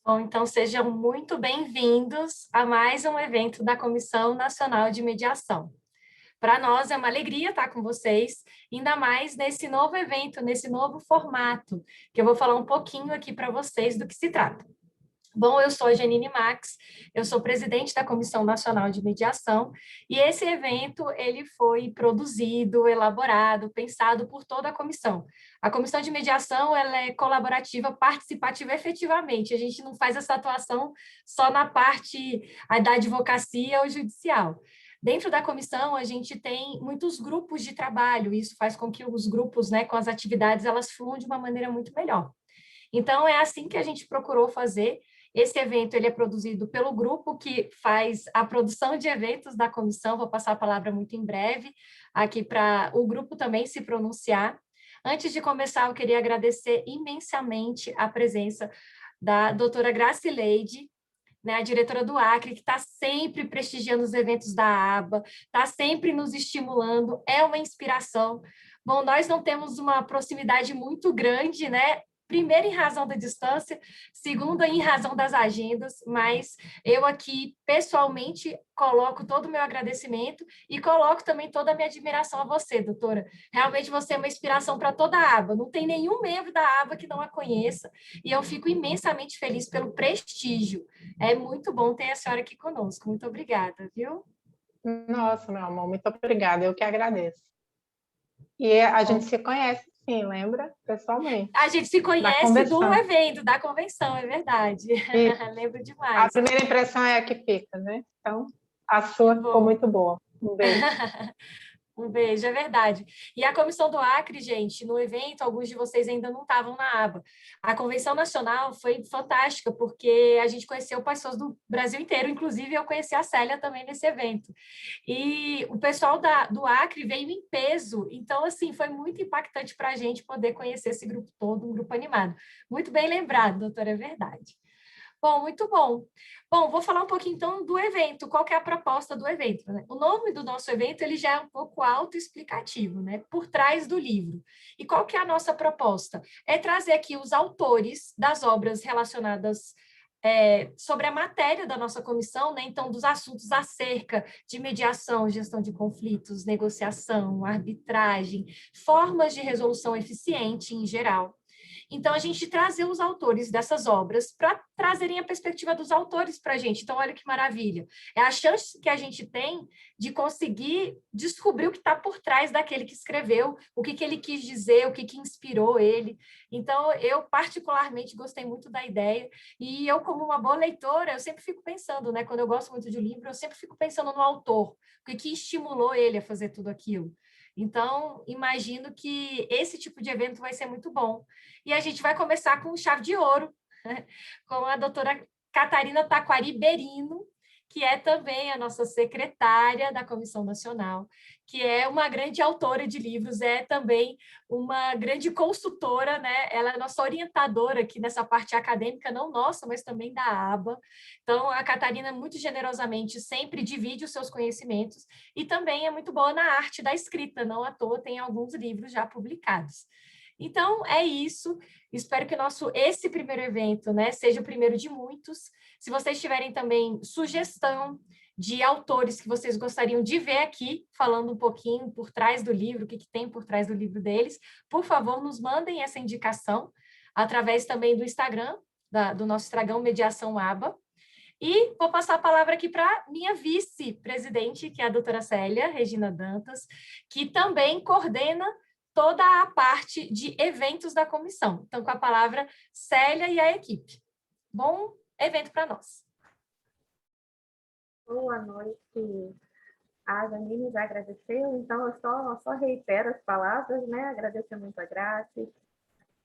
Bom, então sejam muito bem-vindos a mais um evento da Comissão Nacional de Mediação. Para nós é uma alegria estar com vocês, ainda mais nesse novo evento, nesse novo formato, que eu vou falar um pouquinho aqui para vocês do que se trata. Bom, eu sou a Janine Max, eu sou presidente da Comissão Nacional de Mediação, e esse evento ele foi produzido, elaborado, pensado por toda a comissão. A Comissão de Mediação ela é colaborativa, participativa efetivamente, a gente não faz essa atuação só na parte da advocacia ou judicial. Dentro da comissão, a gente tem muitos grupos de trabalho, isso faz com que os grupos, né, com as atividades, elas fluam de uma maneira muito melhor. Então, é assim que a gente procurou fazer. Esse evento ele é produzido pelo grupo que faz a produção de eventos da comissão. Vou passar a palavra muito em breve aqui para o grupo também se pronunciar. Antes de começar, eu queria agradecer imensamente a presença da doutora Gracileide, né, a diretora do Acre, que está sempre prestigiando os eventos da ABA, está sempre nos estimulando, é uma inspiração. Bom, nós não temos uma proximidade muito grande, né? Primeiro, em razão da distância, segundo, em razão das agendas, mas eu aqui, pessoalmente, coloco todo o meu agradecimento e coloco também toda a minha admiração a você, doutora. Realmente você é uma inspiração para toda a ABA, não tem nenhum membro da ABA que não a conheça, e eu fico imensamente feliz pelo prestígio. É muito bom ter a senhora aqui conosco. Muito obrigada, viu? Nossa, meu amor, muito obrigada, eu que agradeço. E a gente Bom, se conhece, sim, lembra? Pessoalmente, a gente se na conhece do convenção. evento, da convenção, é verdade. E Lembro a demais. primeira impressão é a que fica, né? Então, a Que sua ficou bom. muito boa. Um beijo. Um beijo, é verdade. E a Comissão do Acre, gente, no evento, alguns de vocês ainda não estavam na aba. A Convenção Nacional foi fantástica, porque a gente conheceu pessoas do Brasil inteiro, inclusive eu conheci a Célia também nesse evento. E o pessoal do Acre veio em peso, então, assim, foi muito impactante para a gente poder conhecer esse grupo todo, um grupo animado. Muito bem lembrado, doutora, é verdade. Bom, muito bom. Bom, vou falar um pouquinho então do evento. Qual que é a proposta do evento, né? O nome do nosso evento ele já é um pouco autoexplicativo, né? Por trás do livro. E qual que é a nossa proposta? É trazer aqui os autores das obras relacionadas sobre a matéria da nossa comissão, né? Então, dos assuntos acerca de mediação, gestão de conflitos, negociação, arbitragem, formas de resolução eficiente em geral. Então, a gente trazer os autores dessas obras para trazerem a perspectiva dos autores para a gente. Então, olha que maravilha. É a chance que a gente tem de conseguir descobrir o que está por trás daquele que escreveu, o que ele quis dizer, o que inspirou ele. Então, eu particularmente gostei muito da ideia. E eu, como uma boa leitora, eu sempre fico pensando, né? Quando eu gosto muito de um livro, eu sempre fico pensando no autor, o que estimulou ele a fazer tudo aquilo. Então, imagino que esse tipo de evento vai ser muito bom. E a gente vai começar com chave de ouro, né? Com a doutora Catarina Taquari Berino, que é também a nossa secretária da Comissão Nacional, que é uma grande autora de livros, é também uma grande consultora, né? Ela é nossa orientadora aqui nessa parte acadêmica, não nossa, mas também da ABA. Então, a Catarina, muito generosamente, sempre divide os seus conhecimentos e também é muito boa na arte da escrita, não à toa tem alguns livros já publicados. Então, é isso. Espero que esse primeiro evento, né, seja o primeiro de muitos. Se vocês tiverem também sugestão de autores que vocês gostariam de ver aqui, falando um pouquinho por trás do livro, o que tem por trás do livro deles, por favor, nos mandem essa indicação através também do Instagram, do nosso Instagram Mediação Aba. E vou passar a palavra aqui para minha vice-presidente, que é a doutora Célia Regina Dantas, que também coordena toda a parte de eventos da comissão. Então, com a palavra, Célia e a equipe. Bom evento para nós. Boa noite. A Janine já agradeceu, então eu só reitero as palavras, né? Agradecer muito a Grace,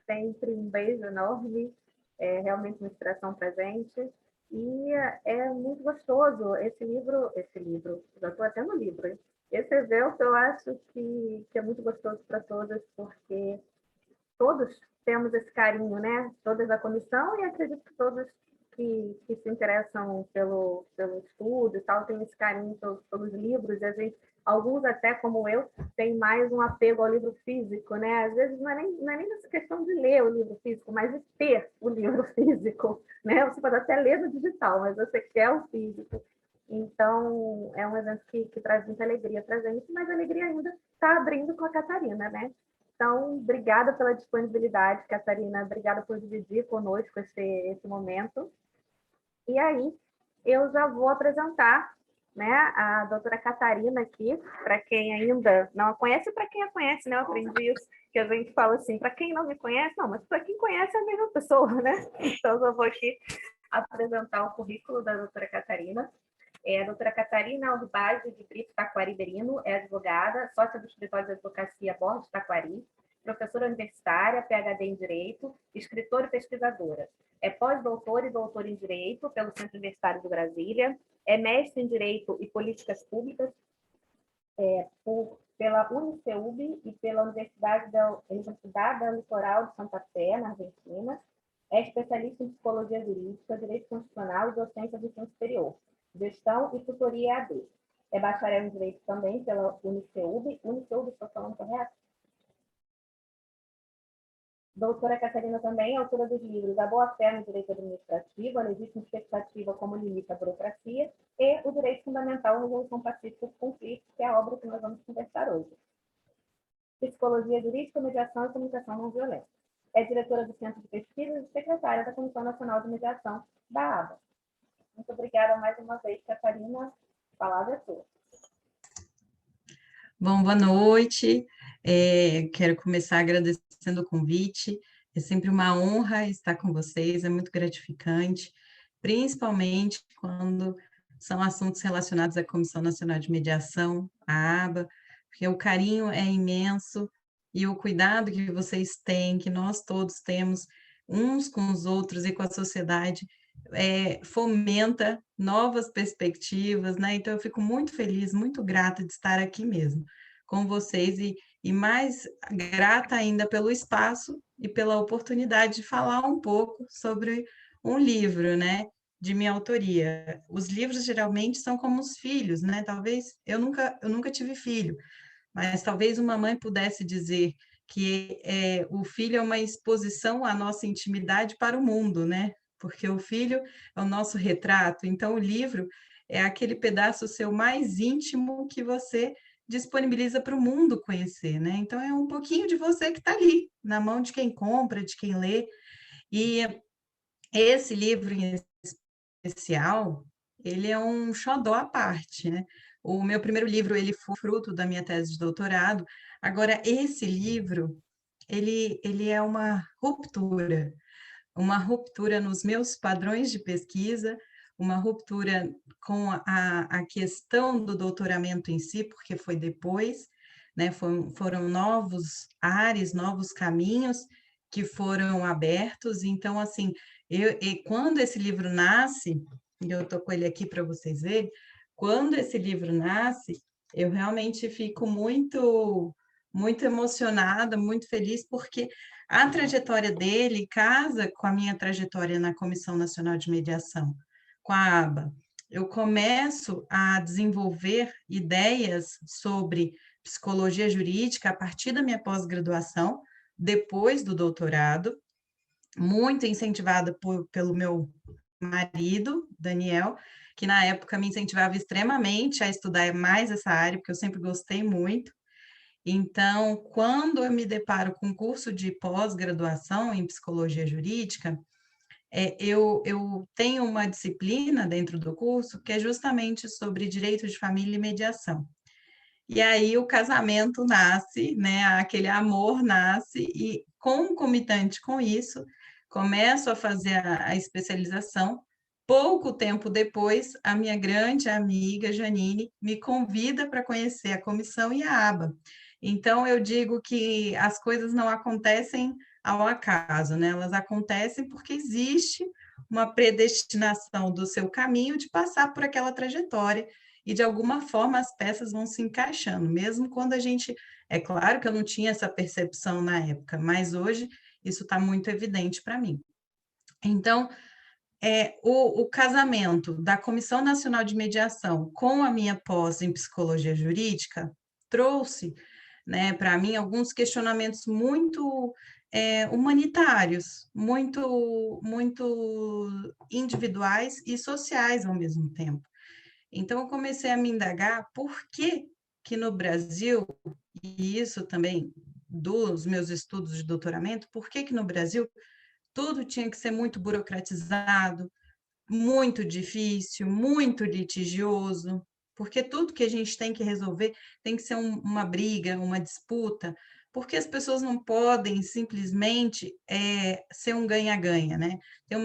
sempre um beijo enorme, é realmente uma inspiração presente. E é muito gostoso esse livro, já estou até no livro, hein? Esse evento eu acho que é muito gostoso para todas, porque todos temos esse carinho, né? Todas da comissão e acredito que todos que se interessam pelo estudo e tal, têm esse carinho pelos livros, e a gente Alguns até, como eu, têm mais um apego ao livro físico, né? Às vezes não é nem essa questão de ler o livro físico, mas de ter o livro físico, né? Você pode até ler no digital, mas você quer o físico. Então, é um evento que traz muita alegria para a gente, mas a alegria ainda está abrindo com a Catarina, né? Então, obrigada pela disponibilidade, Catarina. Obrigada por dividir conosco esse momento. E aí, eu já vou apresentar, né, a doutora Catarina aqui, para quem ainda não a conhece, e para quem a conhece, né? Eu aprendi isso, que a gente fala assim, para quem não me conhece, não, mas para quem conhece é a mesma pessoa, né? Então, eu já vou aqui apresentar o currículo da doutora Catarina. A doutora Catarina Urbage de Brito Taquari Berino é advogada, sócia do escritório de advocacia Borges Taquari, professora universitária, PhD em Direito, escritora e pesquisadora. É pós-doutora e doutora em Direito pelo Centro Universitário de Brasília, é mestre em Direito e Políticas Públicas pela UniCeub e pela Universidade da Litoral de Santa Fé, na Argentina. É especialista em Psicologia Jurídica, Direito Constitucional e Docência do Ensino Superior, Gestão e Tutoria EAD. É bacharel em Direito também pela UniCeub. UniCeub, estou falando correto? Doutora Catarina também é autora dos livros A Boa-Fé no Direito Administrativo, A Legítima Expectativa como Limita a Burocracia e O Direito Fundamental à Resolução Pacífica de Conflitos, que é a obra que nós vamos conversar hoje. Psicologia Jurídica, Mediação e Comunicação Não Violenta. É diretora do Centro de Pesquisa e secretária da Comissão Nacional de Mediação da ABA. Muito obrigada mais uma vez, Catarina. A palavra é sua. Bom, boa noite. Quero começar agradecendo o convite. É sempre uma honra estar com vocês, é muito gratificante, principalmente quando são assuntos relacionados à Comissão Nacional de Mediação, a ABA, porque o carinho é imenso e o cuidado que vocês têm, que nós todos temos uns com os outros e com a sociedade, fomenta novas perspectivas, né? Então, eu fico muito feliz, muito grata de estar aqui mesmo com vocês e mais grata ainda pelo espaço e pela oportunidade de falar um pouco sobre um livro, né? De minha autoria. Os livros geralmente são como os filhos, né? Talvez eu nunca tive filho, mas talvez uma mãe pudesse dizer que o filho é uma exposição à nossa intimidade para o mundo, né? Porque o filho é o nosso retrato, então o livro é aquele pedaço seu mais íntimo que você disponibiliza para o mundo conhecer, né? Então é um pouquinho de você que está ali, na mão de quem compra, de quem lê. E esse livro em especial, ele é um xodó à parte, né? O meu primeiro livro, ele foi fruto da minha tese de doutorado. Agora, esse livro, ele é uma ruptura nos meus padrões de pesquisa, uma ruptura com a questão do doutoramento em si, porque foi depois, né? Foram novos ares, novos caminhos que foram abertos. Então, assim, quando esse livro nasce, e eu estou com ele aqui para vocês verem, quando esse livro nasce, eu realmente fico muito emocionada, muito feliz, porque a trajetória dele casa com a minha trajetória na Comissão Nacional de Mediação, com a ABA. Eu começo a desenvolver ideias sobre psicologia jurídica a partir da minha pós-graduação, depois do doutorado, muito incentivada pelo meu marido, Daniel, que na época me incentivava extremamente a estudar mais essa área, porque eu sempre gostei muito. Então, quando eu me deparo com um curso de pós-graduação em psicologia jurídica, eu tenho uma disciplina dentro do curso que é justamente sobre direito de família e mediação. E aí o casamento nasce, né? Aquele amor nasce, e concomitante com isso, começo a fazer a especialização. Pouco tempo depois, a minha grande amiga Janine me convida para conhecer a comissão e a aba. Então, eu digo que as coisas não acontecem ao acaso, né? Elas acontecem porque existe uma predestinação do seu caminho de passar por aquela trajetória e, de alguma forma, as peças vão se encaixando, mesmo quando a gente... É claro que eu não tinha essa percepção na época, mas hoje isso está muito evidente para mim. Então, o casamento da Comissão Nacional de Mediação com a minha pós em Psicologia Jurídica trouxe, né, para mim alguns questionamentos muito humanitários, muito individuais e sociais ao mesmo tempo. Então, eu comecei a me indagar por que no Brasil, e isso também dos meus estudos de doutoramento, por que no Brasil tudo tinha que ser muito burocratizado, muito difícil, muito litigioso, porque tudo que a gente tem que resolver tem que ser uma briga, uma disputa, porque as pessoas não podem simplesmente ser um ganha-ganha, né? Tem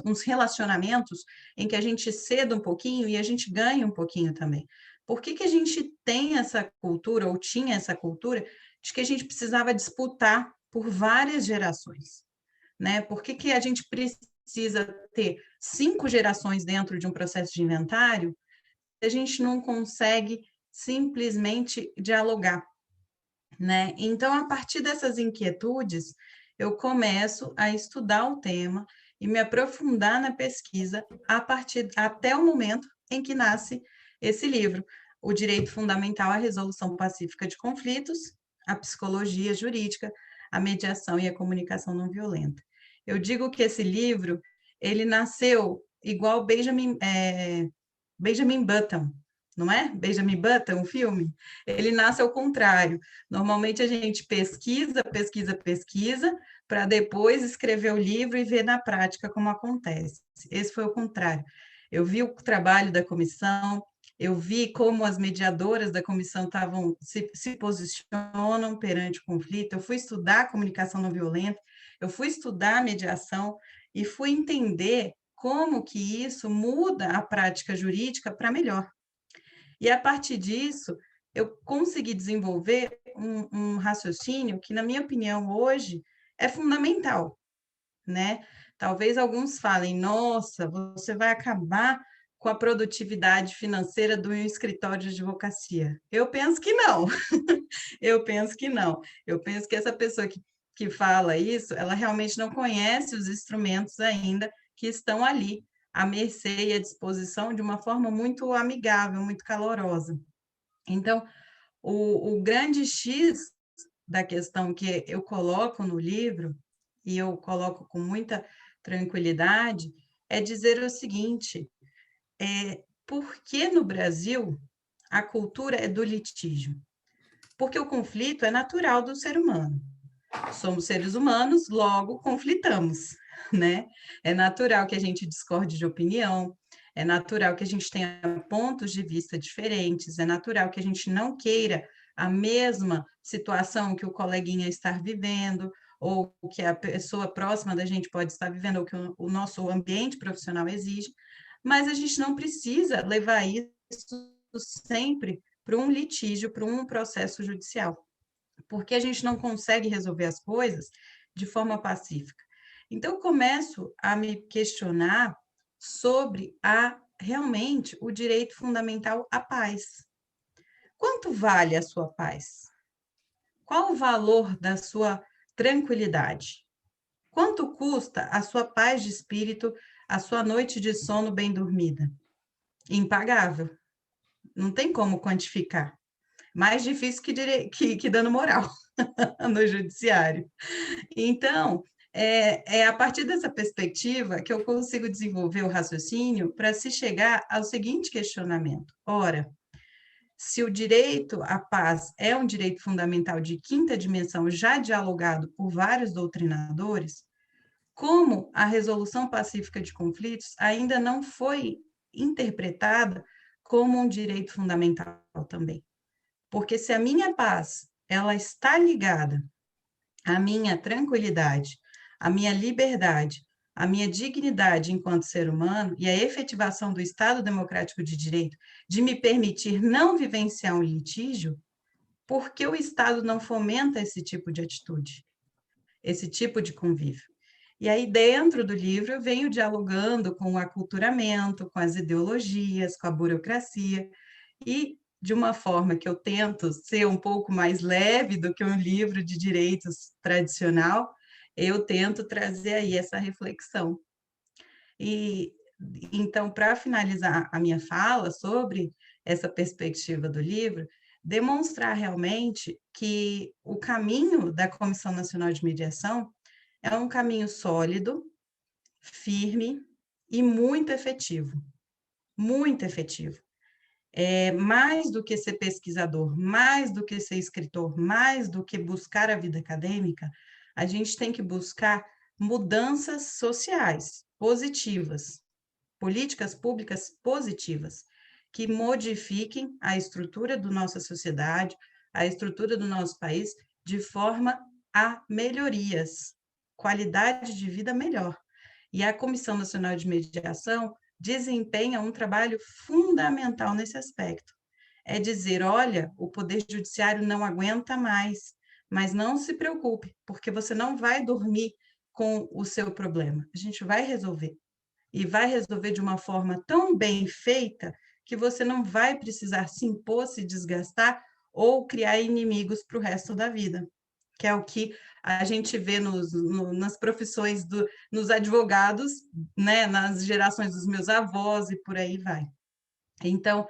uns relacionamentos em que a gente cede um pouquinho e a gente ganha um pouquinho também. Por que a gente tem essa cultura, ou tinha essa cultura, de que a gente precisava disputar por várias gerações, né? Por que a gente precisa ter 5 gerações dentro de um processo de inventário, a gente não consegue simplesmente dialogar, né? Então, a partir dessas inquietudes, eu começo a estudar o tema e me aprofundar na pesquisa até o momento em que nasce esse livro, O Direito Fundamental à Resolução Pacífica de Conflitos, a Psicologia Jurídica, a Mediação e a Comunicação Não Violenta. Eu digo que esse livro, ele nasceu igual Benjamin Button, não é? Benjamin Button, o filme? Ele nasce ao contrário. Normalmente a gente pesquisa, para depois escrever o livro e ver na prática como acontece. Esse foi o contrário. Eu vi o trabalho da comissão, eu vi como as mediadoras da comissão se posicionam perante o conflito, eu fui estudar a comunicação não violenta, eu fui estudar a mediação e fui entender como que isso muda a prática jurídica para melhor. E a partir disso, eu consegui desenvolver um raciocínio que, na minha opinião, hoje é fundamental, né? Talvez alguns falem, nossa, você vai acabar com a produtividade financeira do escritório de advocacia. Eu penso que não. Eu penso que não. Eu penso que essa pessoa que fala isso, ela realmente não conhece os instrumentos ainda que estão ali, à mercê e à disposição de uma forma muito amigável, muito calorosa. Então, o grande X da questão que eu coloco no livro, e eu coloco com muita tranquilidade, é dizer o seguinte: por que no Brasil a cultura é do litígio? Porque o conflito é natural do ser humano. Somos seres humanos, logo conflitamos, né? É natural que a gente discorde de opinião, é natural que a gente tenha pontos de vista diferentes, é natural que a gente não queira a mesma situação que o coleguinha está vivendo, ou que a pessoa próxima da gente pode estar vivendo, ou que o nosso ambiente profissional exige, mas a gente não precisa levar isso sempre para um litígio, para um processo judicial, porque a gente não consegue resolver as coisas de forma pacífica. Então, eu começo a me questionar sobre realmente o direito fundamental à paz. Quanto vale a sua paz? Qual o valor da sua tranquilidade? Quanto custa a sua paz de espírito, a sua noite de sono bem dormida? Impagável. Não tem como quantificar. Mais difícil que dano moral no judiciário. Então, é a partir dessa perspectiva que eu consigo desenvolver o raciocínio para se chegar ao seguinte questionamento. Ora, se o direito à paz é um direito fundamental de quinta dimensão, já dialogado por vários doutrinadores, como a resolução pacífica de conflitos ainda não foi interpretada como um direito fundamental também? Porque se a minha paz, ela está ligada à minha tranquilidade, à minha liberdade, à minha dignidade enquanto ser humano e à efetivação do Estado democrático de direito de me permitir não vivenciar um litígio, por que o Estado não fomenta esse tipo de atitude, esse tipo de convívio? E aí, dentro do livro, eu venho dialogando com o aculturamento, com as ideologias, com a burocracia, e de uma forma que eu tento ser um pouco mais leve do que um livro de direitos tradicional, eu tento trazer aí essa reflexão. E então, para finalizar a minha fala sobre essa perspectiva do livro, demonstrar realmente que o caminho da Comissão Nacional de Mediação é um caminho sólido, firme e muito efetivo. Muito efetivo. Mais do que ser pesquisador, mais do que ser escritor, mais do que buscar a vida acadêmica, a gente tem que buscar mudanças sociais positivas, políticas públicas positivas, que modifiquem a estrutura da nossa sociedade, a estrutura do nosso país, de forma a melhorias, qualidade de vida melhor. E a Comissão Nacional de Mediação desempenha um trabalho fundamental nesse aspecto. É dizer, olha, o Poder Judiciário não aguenta mais, mas não se preocupe, porque você não vai dormir com o seu problema. A gente vai resolver. E vai resolver de uma forma tão bem feita que você não vai precisar se impor, se desgastar ou criar inimigos para o resto da vida, que é o que a gente vê nas profissões, nos advogados, né, nas gerações dos meus avós e por aí vai. Então,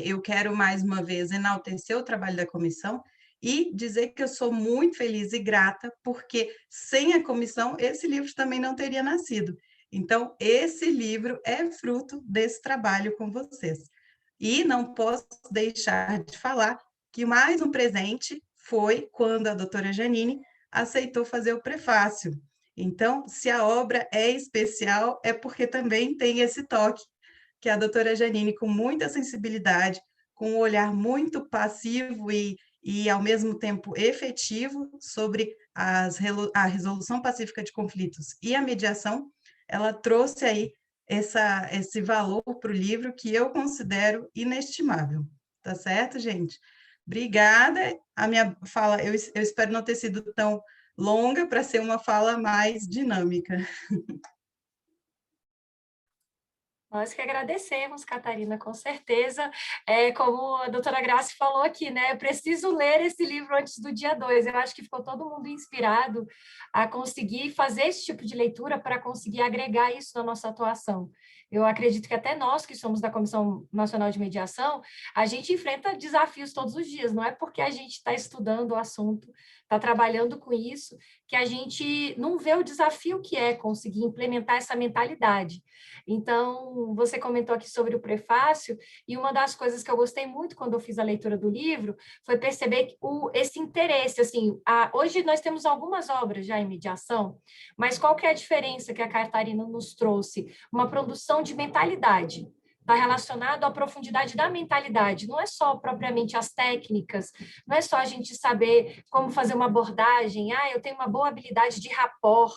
eu quero mais uma vez enaltecer o trabalho da comissão e dizer que eu sou muito feliz e grata, porque sem a comissão esse livro também não teria nascido. Então, esse livro é fruto desse trabalho com vocês. E não posso deixar de falar que mais um presente foi quando a doutora Janine aceitou fazer o prefácio. Então, se a obra é especial, é porque também tem esse toque que a doutora Janine, com muita sensibilidade, com um olhar muito passivo e ao mesmo tempo efetivo sobre a resolução pacífica de conflitos e a mediação, ela trouxe aí esse valor para o livro que eu considero inestimável. Tá certo, gente? Obrigada. A minha fala, eu espero não ter sido tão longa para ser uma fala mais dinâmica. Nós que agradecemos, Catarina, com certeza. Como a doutora Grace falou aqui, né? Eu preciso ler esse livro antes do dia 2. Eu acho que ficou todo mundo inspirado a conseguir fazer esse tipo de leitura para conseguir agregar isso na nossa atuação. Eu acredito que até nós, que somos da Comissão Nacional de Mediação, a gente enfrenta desafios todos os dias. Não é porque a gente está estudando o assunto, está trabalhando com isso, que a gente não vê o desafio que é conseguir implementar essa mentalidade. Então, você comentou aqui sobre o prefácio, e uma das coisas que eu gostei muito quando eu fiz a leitura do livro foi perceber esse interesse, assim, hoje nós temos algumas obras já em mediação, mas qual que é a diferença que a Catarina nos trouxe? Uma produção de mentalidade. Está relacionado à profundidade da mentalidade, não é só propriamente as técnicas, não é só a gente saber como fazer uma abordagem, eu tenho uma boa habilidade de rapport,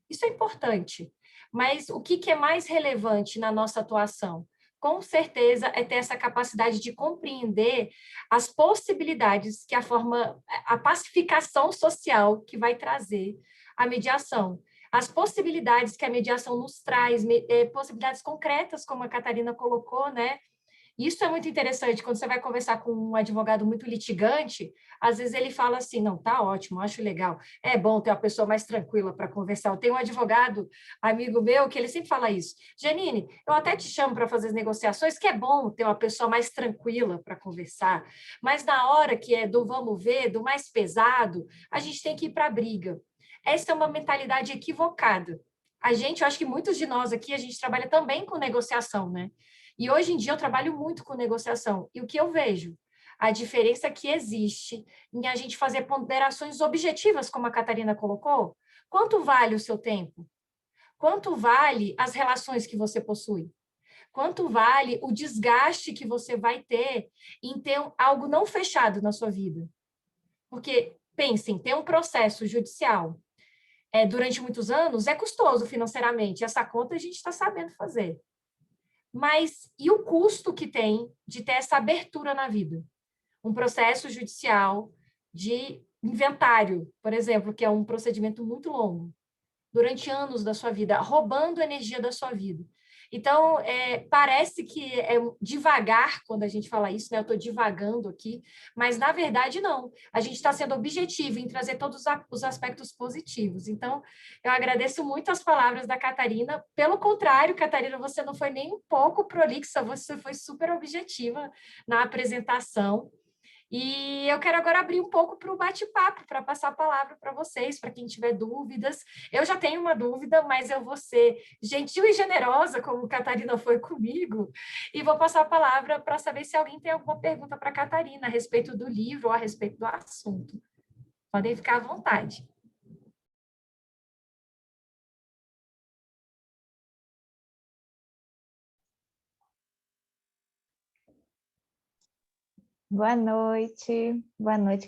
isso é importante, mas o que é mais relevante na nossa atuação? Com certeza é ter essa capacidade de compreender as possibilidades que a pacificação social que vai trazer a mediação. As possibilidades que a mediação nos traz, possibilidades concretas, como a Catarina colocou, né? Isso é muito interessante, quando você vai conversar com um advogado muito litigante, às vezes ele fala assim, não, tá ótimo, acho legal, é bom ter uma pessoa mais tranquila para conversar. Eu tenho um advogado, amigo meu, que ele sempre fala isso, Janine, eu até te chamo para fazer as negociações, que é bom ter uma pessoa mais tranquila para conversar, mas na hora que é do vamos ver, do mais pesado, a gente tem que ir para a briga. Essa é uma mentalidade equivocada. Eu acho que muitos de nós aqui, a gente trabalha também com negociação, né? E hoje em dia eu trabalho muito com negociação. E o que eu vejo? A diferença que existe em a gente fazer ponderações objetivas, como a Catarina colocou. Quanto vale o seu tempo? Quanto vale as relações que você possui? Quanto vale o desgaste que você vai ter em ter algo não fechado na sua vida? Porque, pensem, ter um processo judicial durante muitos anos é custoso financeiramente. Essa conta a gente está sabendo fazer. Mas e o custo que tem de ter essa abertura na vida? Um processo judicial de inventário, por exemplo, que é um procedimento muito longo, durante anos da sua vida, roubando energia da sua vida. Então, parece que é devagar quando a gente fala isso, né? Eu estou divagando aqui, mas na verdade não. A gente está sendo objetivo em trazer todos os aspectos positivos. Então, eu agradeço muito as palavras da Catarina. Pelo contrário, Catarina, você não foi nem um pouco prolixa, você foi super objetiva na apresentação. E eu quero agora abrir um pouco para o bate-papo, para passar a palavra para vocês, para quem tiver dúvidas. Eu já tenho uma dúvida, mas eu vou ser gentil e generosa, como a Catarina foi comigo, e vou passar a palavra para saber se alguém tem alguma pergunta para a Catarina a respeito do livro ou a respeito do assunto. Podem ficar à vontade. Boa noite,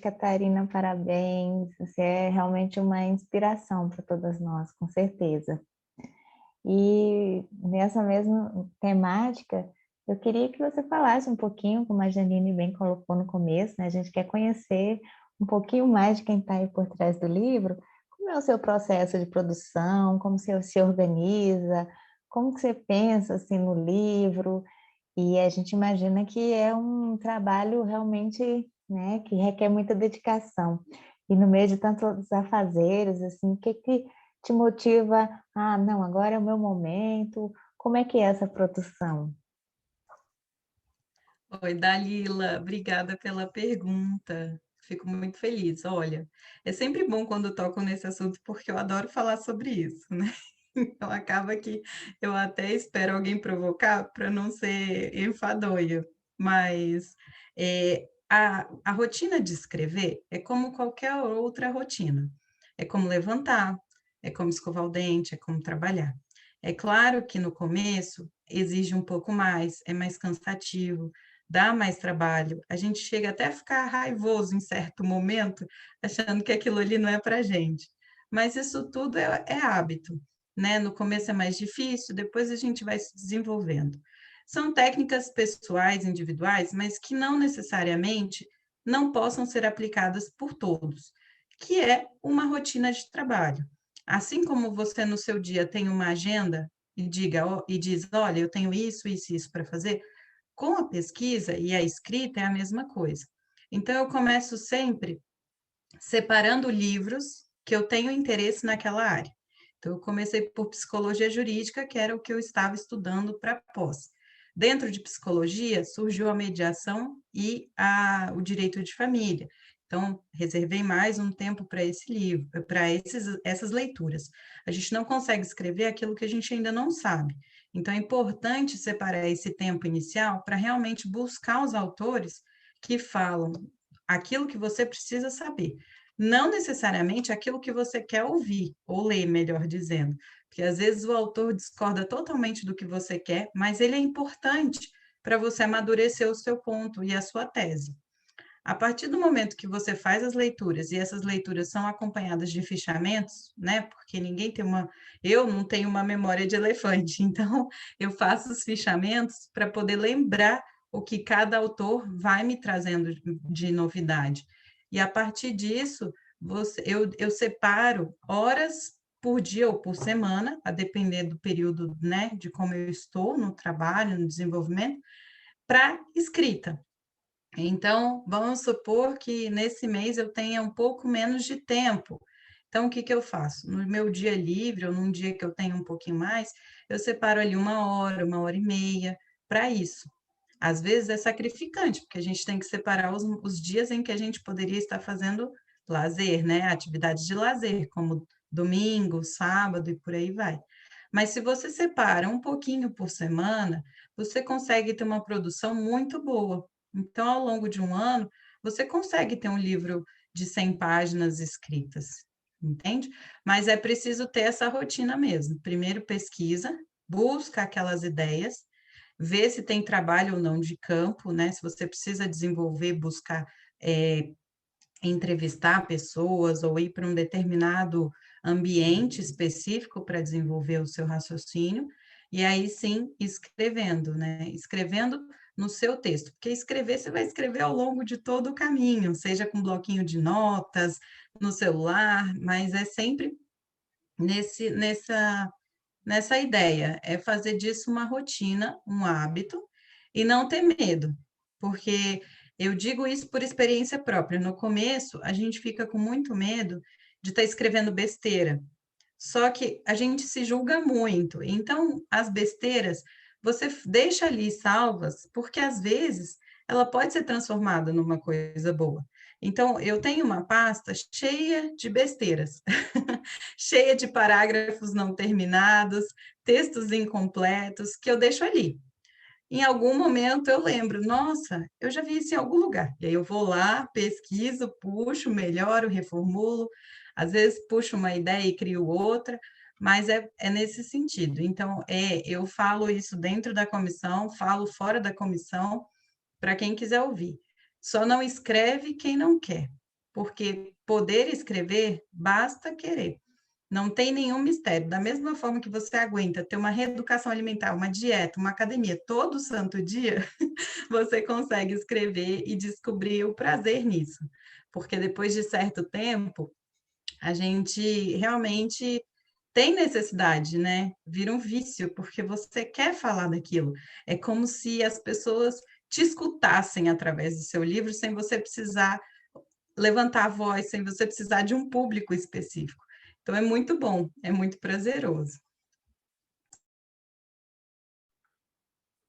Catarina, parabéns. Você é realmente uma inspiração para todas nós, com certeza. E nessa mesma temática, eu queria que você falasse um pouquinho, como a Janine bem colocou no começo, né? A gente quer conhecer um pouquinho mais de quem está aí por trás do livro. Como é o seu processo de produção? Como você se organiza? Como que você pensa assim no livro? E a gente imagina que é um trabalho realmente, né, que requer muita dedicação. E no meio de tantos afazeres, assim, o que que te motiva? Ah, não, agora é o meu momento. Como é que é essa produção? Oi, Dalila, obrigada pela pergunta. Fico muito feliz. Olha, é sempre bom quando toco nesse assunto, porque eu adoro falar sobre isso, né? Então acaba que eu até espero alguém provocar para não ser enfadonha. Mas a rotina de escrever é como qualquer outra rotina. É como levantar, é como escovar o dente, é como trabalhar. É claro que no começo exige um pouco mais, é mais cansativo, dá mais trabalho. A gente chega até a ficar raivoso em certo momento, achando que aquilo ali não é para gente. Mas isso tudo é hábito, né? No começo é mais difícil, depois a gente vai se desenvolvendo. São técnicas pessoais, individuais, mas que não necessariamente não possam ser aplicadas por todos, que é uma rotina de trabalho. Assim como você no seu dia tem uma agenda e diz, olha, eu tenho isso, isso e isso para fazer, com a pesquisa e a escrita é a mesma coisa. Então, eu começo sempre separando livros que eu tenho interesse naquela área. Então, eu comecei por psicologia jurídica, que era o que eu estava estudando para pós. Dentro de psicologia, surgiu a mediação e o direito de família. Então, reservei mais um tempo para esse livro, para essas leituras. A gente não consegue escrever aquilo que a gente ainda não sabe. Então, é importante separar esse tempo inicial para realmente buscar os autores que falam aquilo que você precisa saber. Não necessariamente aquilo que você quer ouvir, ou ler, melhor dizendo. Porque às vezes o autor discorda totalmente do que você quer, mas ele é importante para você amadurecer o seu ponto e a sua tese. A partir do momento que você faz as leituras, e essas leituras são acompanhadas de fichamentos, né? Porque ninguém tem eu não tenho uma memória de elefante, então eu faço os fichamentos para poder lembrar o que cada autor vai me trazendo de novidade. E a partir disso, eu separo horas por dia ou por semana, a depender do período, né, de como eu estou no trabalho, no desenvolvimento, para escrita. Então, vamos supor que nesse mês eu tenha um pouco menos de tempo. Então, o que que eu faço? No meu dia livre, ou num dia que eu tenho um pouquinho mais, eu separo ali 1 hora, 1 hora e meia para isso. Às vezes é sacrificante, porque a gente tem que separar os dias em que a gente poderia estar fazendo lazer, né? Atividades de lazer, como domingo, sábado e por aí vai. Mas se você separa um pouquinho por semana, você consegue ter uma produção muito boa. Então, ao longo de um ano, você consegue ter um livro de 100 páginas escritas, entende? Mas é preciso ter essa rotina mesmo. Primeiro pesquisa, busca aquelas ideias, vê se tem trabalho ou não de campo, né? Se você precisa desenvolver, buscar entrevistar pessoas ou ir para um determinado ambiente específico para desenvolver o seu raciocínio, e aí sim escrevendo, né? Escrevendo no seu texto, porque escrever você vai escrever ao longo de todo o caminho, seja com bloquinho de notas, no celular, mas é sempre nessa nessa ideia, é fazer disso uma rotina, um hábito, e não ter medo, porque eu digo isso por experiência própria. No começo, a gente fica com muito medo de estar escrevendo besteira, só que a gente se julga muito. Então, as besteiras, você deixa ali salvas, porque às vezes ela pode ser transformada numa coisa boa. Então, eu tenho uma pasta cheia de besteiras, cheia de parágrafos não terminados, textos incompletos, que eu deixo ali. Em algum momento eu lembro, nossa, eu já vi isso em algum lugar. E aí eu vou lá, pesquiso, puxo, melhoro, reformulo. Às vezes puxo uma ideia e crio outra, mas é nesse sentido. Então, eu falo isso dentro da comissão, falo fora da comissão, para quem quiser ouvir. Só não escreve quem não quer, porque poder escrever basta querer. Não tem nenhum mistério. Da mesma forma que você aguenta ter uma reeducação alimentar, uma dieta, uma academia todo santo dia, você consegue escrever e descobrir o prazer nisso. Porque depois de certo tempo, a gente realmente tem necessidade, né? Vira um vício, porque você quer falar daquilo. É como se as pessoas te escutassem através do seu livro, sem você precisar levantar a voz, sem você precisar de um público específico. Então, é muito bom, é muito prazeroso.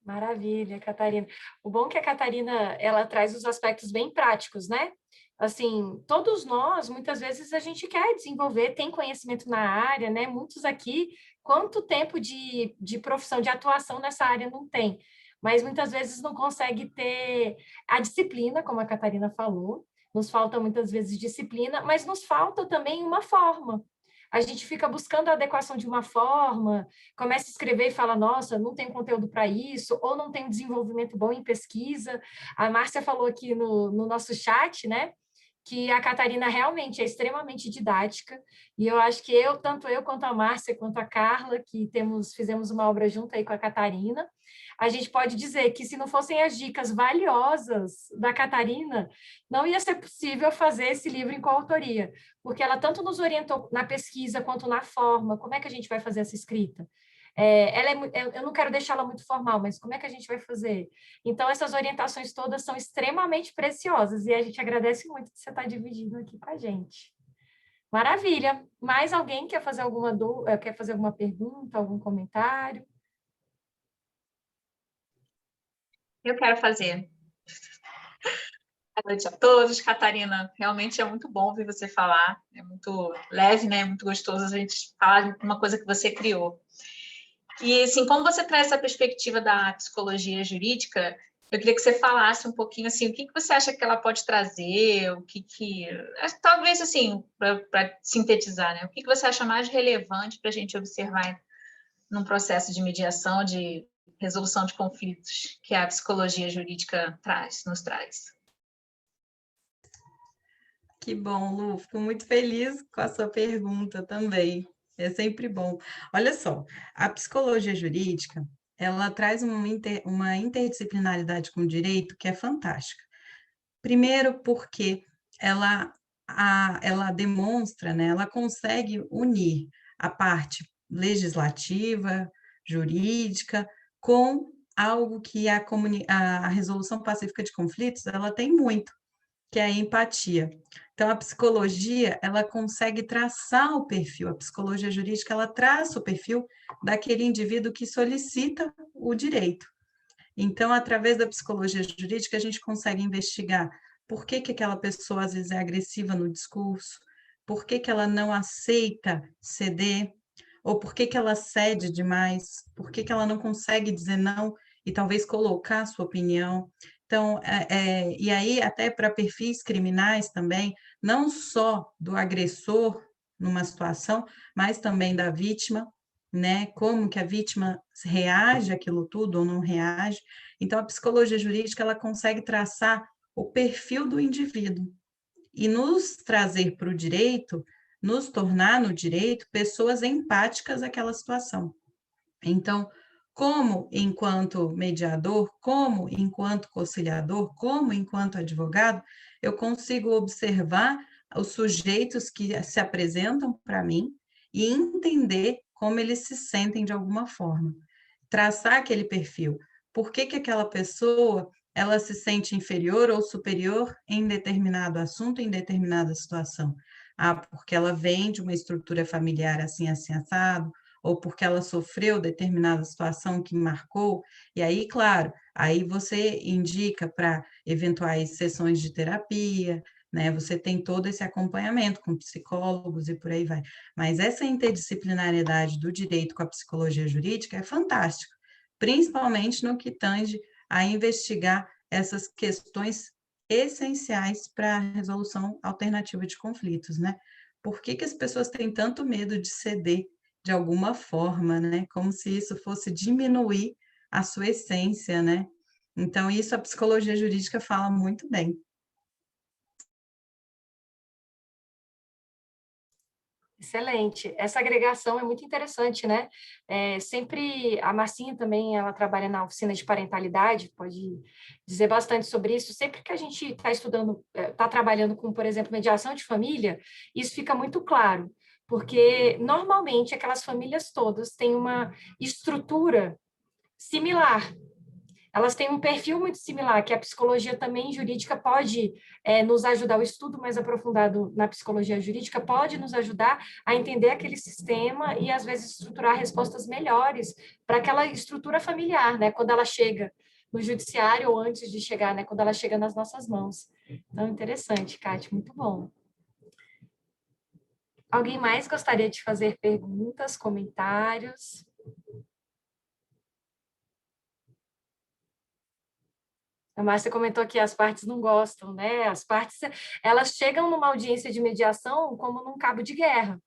Maravilha, Catarina. O bom é que a Catarina, ela traz os aspectos bem práticos, né? Assim, todos nós, muitas vezes, a gente quer desenvolver, tem conhecimento na área, né? Muitos aqui, quanto tempo de profissão, de atuação nessa área não tem? Mas muitas vezes não consegue ter a disciplina, como a Catarina falou, nos falta muitas vezes disciplina, mas nos falta também uma forma. A gente fica buscando a adequação de uma forma, começa a escrever e fala, nossa, não tem conteúdo para isso, ou não tem um desenvolvimento bom em pesquisa. A Márcia falou aqui no nosso chat, né, que a Catarina realmente é extremamente didática, e eu acho que tanto eu quanto a Márcia, quanto a Carla, que fizemos uma obra junto aí com a Catarina, a gente pode dizer que se não fossem as dicas valiosas da Catarina, não ia ser possível fazer esse livro em coautoria, porque ela tanto nos orientou na pesquisa quanto na forma, como é que a gente vai fazer essa escrita. Eu não quero deixá-la muito formal, mas como é que a gente vai fazer? Então, essas orientações todas são extremamente preciosas e a gente agradece muito que você está dividindo aqui com a gente. Maravilha! Mais alguém quer fazer quer fazer alguma pergunta, algum comentário? Eu quero fazer. Boa noite a todos. Catarina, realmente é muito bom ouvir você falar. É muito leve, né? É muito gostoso a gente falar de uma coisa que você criou. E, assim, como você traz essa perspectiva da psicologia jurídica, eu queria que você falasse um pouquinho, assim, o que você acha que ela pode trazer, talvez, assim, para sintetizar, né? O que você acha mais relevante para a gente observar num processo de mediação, de resolução de conflitos que a psicologia jurídica nos traz? Que bom, Lu. Fico muito feliz com a sua pergunta também. É sempre bom. Olha só, a psicologia jurídica, ela traz uma interdisciplinaridade com o direito que é fantástica. Primeiro porque ela demonstra, né, ela consegue unir a parte legislativa, jurídica, com algo que a resolução pacífica de conflitos, ela tem muito, que é a empatia. Então, a psicologia, ela consegue traçar o perfil, a psicologia jurídica, ela traça o perfil daquele indivíduo que solicita o direito. Então, através da psicologia jurídica, a gente consegue investigar por que aquela pessoa, às vezes, é agressiva no discurso, por que ela não aceita ceder, ou por que ela cede demais, por que ela não consegue dizer não e talvez colocar a sua opinião. Então, e aí, até para perfis criminais também, não só do agressor numa situação, mas também da vítima, né? Como que a vítima reage àquilo tudo ou não reage. Então, a psicologia jurídica, ela consegue traçar o perfil do indivíduo e nos trazer para o direito, nos tornar no direito pessoas empáticas àquela situação. Então, como enquanto mediador, como enquanto conciliador, como enquanto advogado, eu consigo observar os sujeitos que se apresentam para mim e entender como eles se sentem de alguma forma. Traçar aquele perfil. Por que que aquela pessoa ela se sente inferior ou superior em determinado assunto, em determinada situação? Ah, porque ela vem de uma estrutura familiar assim, assim, assado, ou porque ela sofreu determinada situação que marcou, e aí, claro, aí você indica para eventuais sessões de terapia, né? Você tem todo esse acompanhamento com psicólogos e por aí vai. Mas essa interdisciplinariedade do direito com a psicologia jurídica é fantástica, principalmente no que tange a investigar essas questões essenciais para a resolução alternativa de conflitos, né? Por que que as pessoas têm tanto medo de ceder de alguma forma, né? Como se isso fosse diminuir a sua essência, né? Então, isso a psicologia jurídica fala muito bem. Excelente. Essa agregação é muito interessante, né? Sempre a Marcinha também, ela trabalha na oficina de parentalidade, pode dizer bastante sobre isso. Sempre que a gente está estudando, está trabalhando com, por exemplo, mediação de família, isso fica muito claro, porque normalmente aquelas famílias todas têm uma estrutura similar. Elas têm um perfil muito similar, que a psicologia também jurídica pode nos ajudar, o estudo mais aprofundado na psicologia jurídica pode nos ajudar a entender aquele sistema e, às vezes, estruturar respostas melhores para aquela estrutura familiar, né? Quando ela chega no judiciário ou antes de chegar, né? Quando ela chega nas nossas mãos. Então, interessante, Kátia, muito bom. Alguém mais gostaria de fazer perguntas, comentários? A Márcia comentou que as partes não gostam, né? As partes, elas chegam numa audiência de mediação como num cabo de guerra.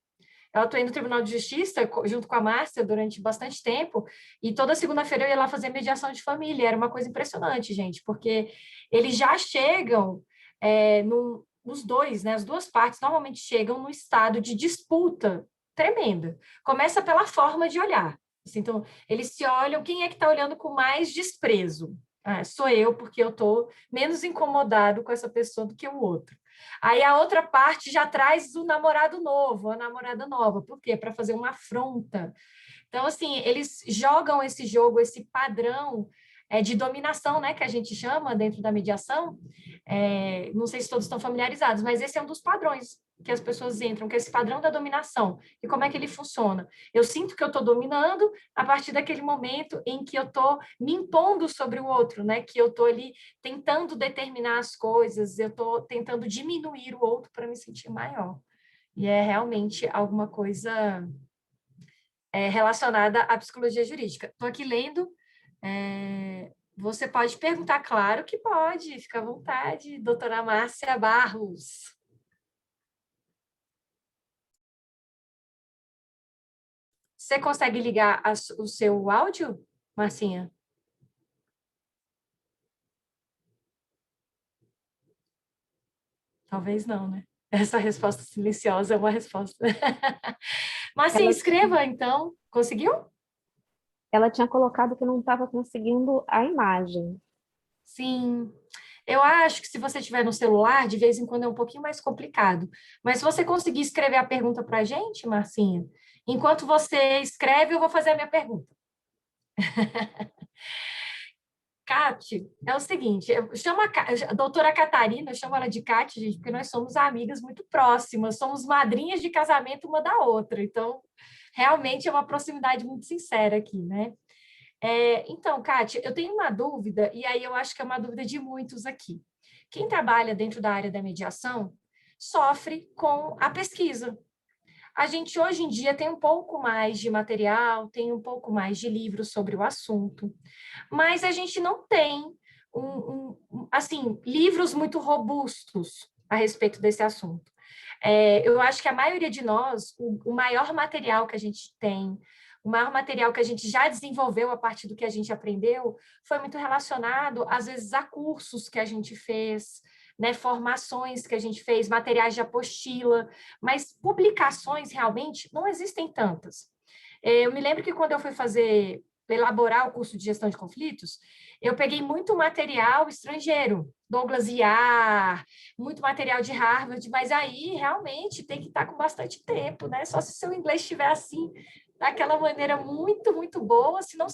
Eu atuei no Tribunal de Justiça junto com a Márcia durante bastante tempo e toda segunda-feira eu ia lá fazer mediação de família. Era uma coisa impressionante, gente, porque eles já chegam os dois, né? As duas partes normalmente chegam no estado de disputa tremenda. Começa pela forma de olhar. Assim, então, eles se olham, quem é que está olhando com mais desprezo? Ah, sou eu, porque eu estou menos incomodado com essa pessoa do que o outro. Aí a outra parte já traz o namorado novo, a namorada nova. Por quê? Para fazer uma afronta. Então, assim, eles jogam esse jogo, esse padrão de dominação, né, que a gente chama dentro da mediação. Não sei se todos estão familiarizados, mas esse é um dos padrões que as pessoas entram, que é esse padrão da dominação. E como é que ele funciona? Eu sinto que eu estou dominando a partir daquele momento em que eu estou me impondo sobre o outro, né? Que eu estou ali tentando determinar as coisas, eu estou tentando diminuir o outro para me sentir maior. E é realmente alguma coisa relacionada à psicologia jurídica. Estou aqui lendo. Você pode perguntar, claro que pode, fica à vontade, doutora Márcia Barros. Você consegue ligar o seu áudio, Marcinha? Talvez não, né? Essa resposta silenciosa é uma resposta. Marcinha, escreva, então. Conseguiu? Ela tinha colocado que não estava conseguindo a imagem. Sim. Eu acho que se você tiver no celular, de vez em quando é um pouquinho mais complicado. Mas se você conseguir escrever a pergunta para a gente, Marcinha, enquanto você escreve, eu vou fazer a minha pergunta. Cate, é o seguinte, eu chamo a doutora Catarina, eu chamo ela de Cate, gente, porque nós somos amigas muito próximas, somos madrinhas de casamento uma da outra, então, realmente é uma proximidade muito sincera aqui, né? Então, Cate, eu tenho uma dúvida, e aí eu acho que é uma dúvida de muitos aqui. Quem trabalha dentro da área da mediação sofre com a pesquisa. A gente, hoje em dia, tem um pouco mais de material, tem um pouco mais de livros sobre o assunto, mas a gente não tem, assim, livros muito robustos a respeito desse assunto. Eu acho que a maioria de nós, o maior material que a gente tem, o maior material que a gente já desenvolveu a partir do que a gente aprendeu, foi muito relacionado, às vezes, a cursos que a gente fez, né, formações que a gente fez, materiais de apostila, mas publicações realmente não existem tantas. Eu me lembro que quando eu fui elaborar o curso de gestão de conflitos, eu peguei muito material estrangeiro, Douglas Iar, muito material de Harvard, mas aí realmente tem que estar com bastante tempo, né? Só se o seu inglês estiver assim, daquela maneira muito, muito boa, senão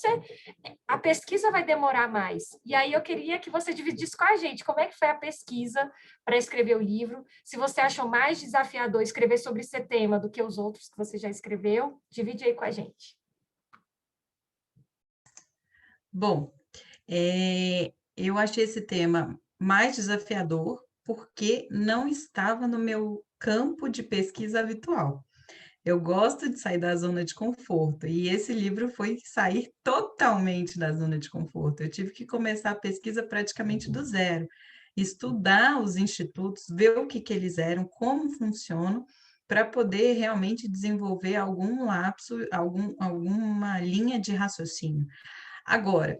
a pesquisa vai demorar mais. E aí eu queria que você dividisse com a gente como é que foi a pesquisa para escrever o livro, se você achou mais desafiador escrever sobre esse tema do que os outros que você já escreveu, divide aí com a gente. Bom, eu achei esse tema mais desafiador porque não estava no meu campo de pesquisa habitual. Eu gosto de sair da zona de conforto, e esse livro foi sair totalmente da zona de conforto. Eu tive que começar a pesquisa praticamente do zero, estudar os institutos, ver o que eles eram, como funcionam, para poder realmente desenvolver algum lapso, alguma linha de raciocínio. Agora,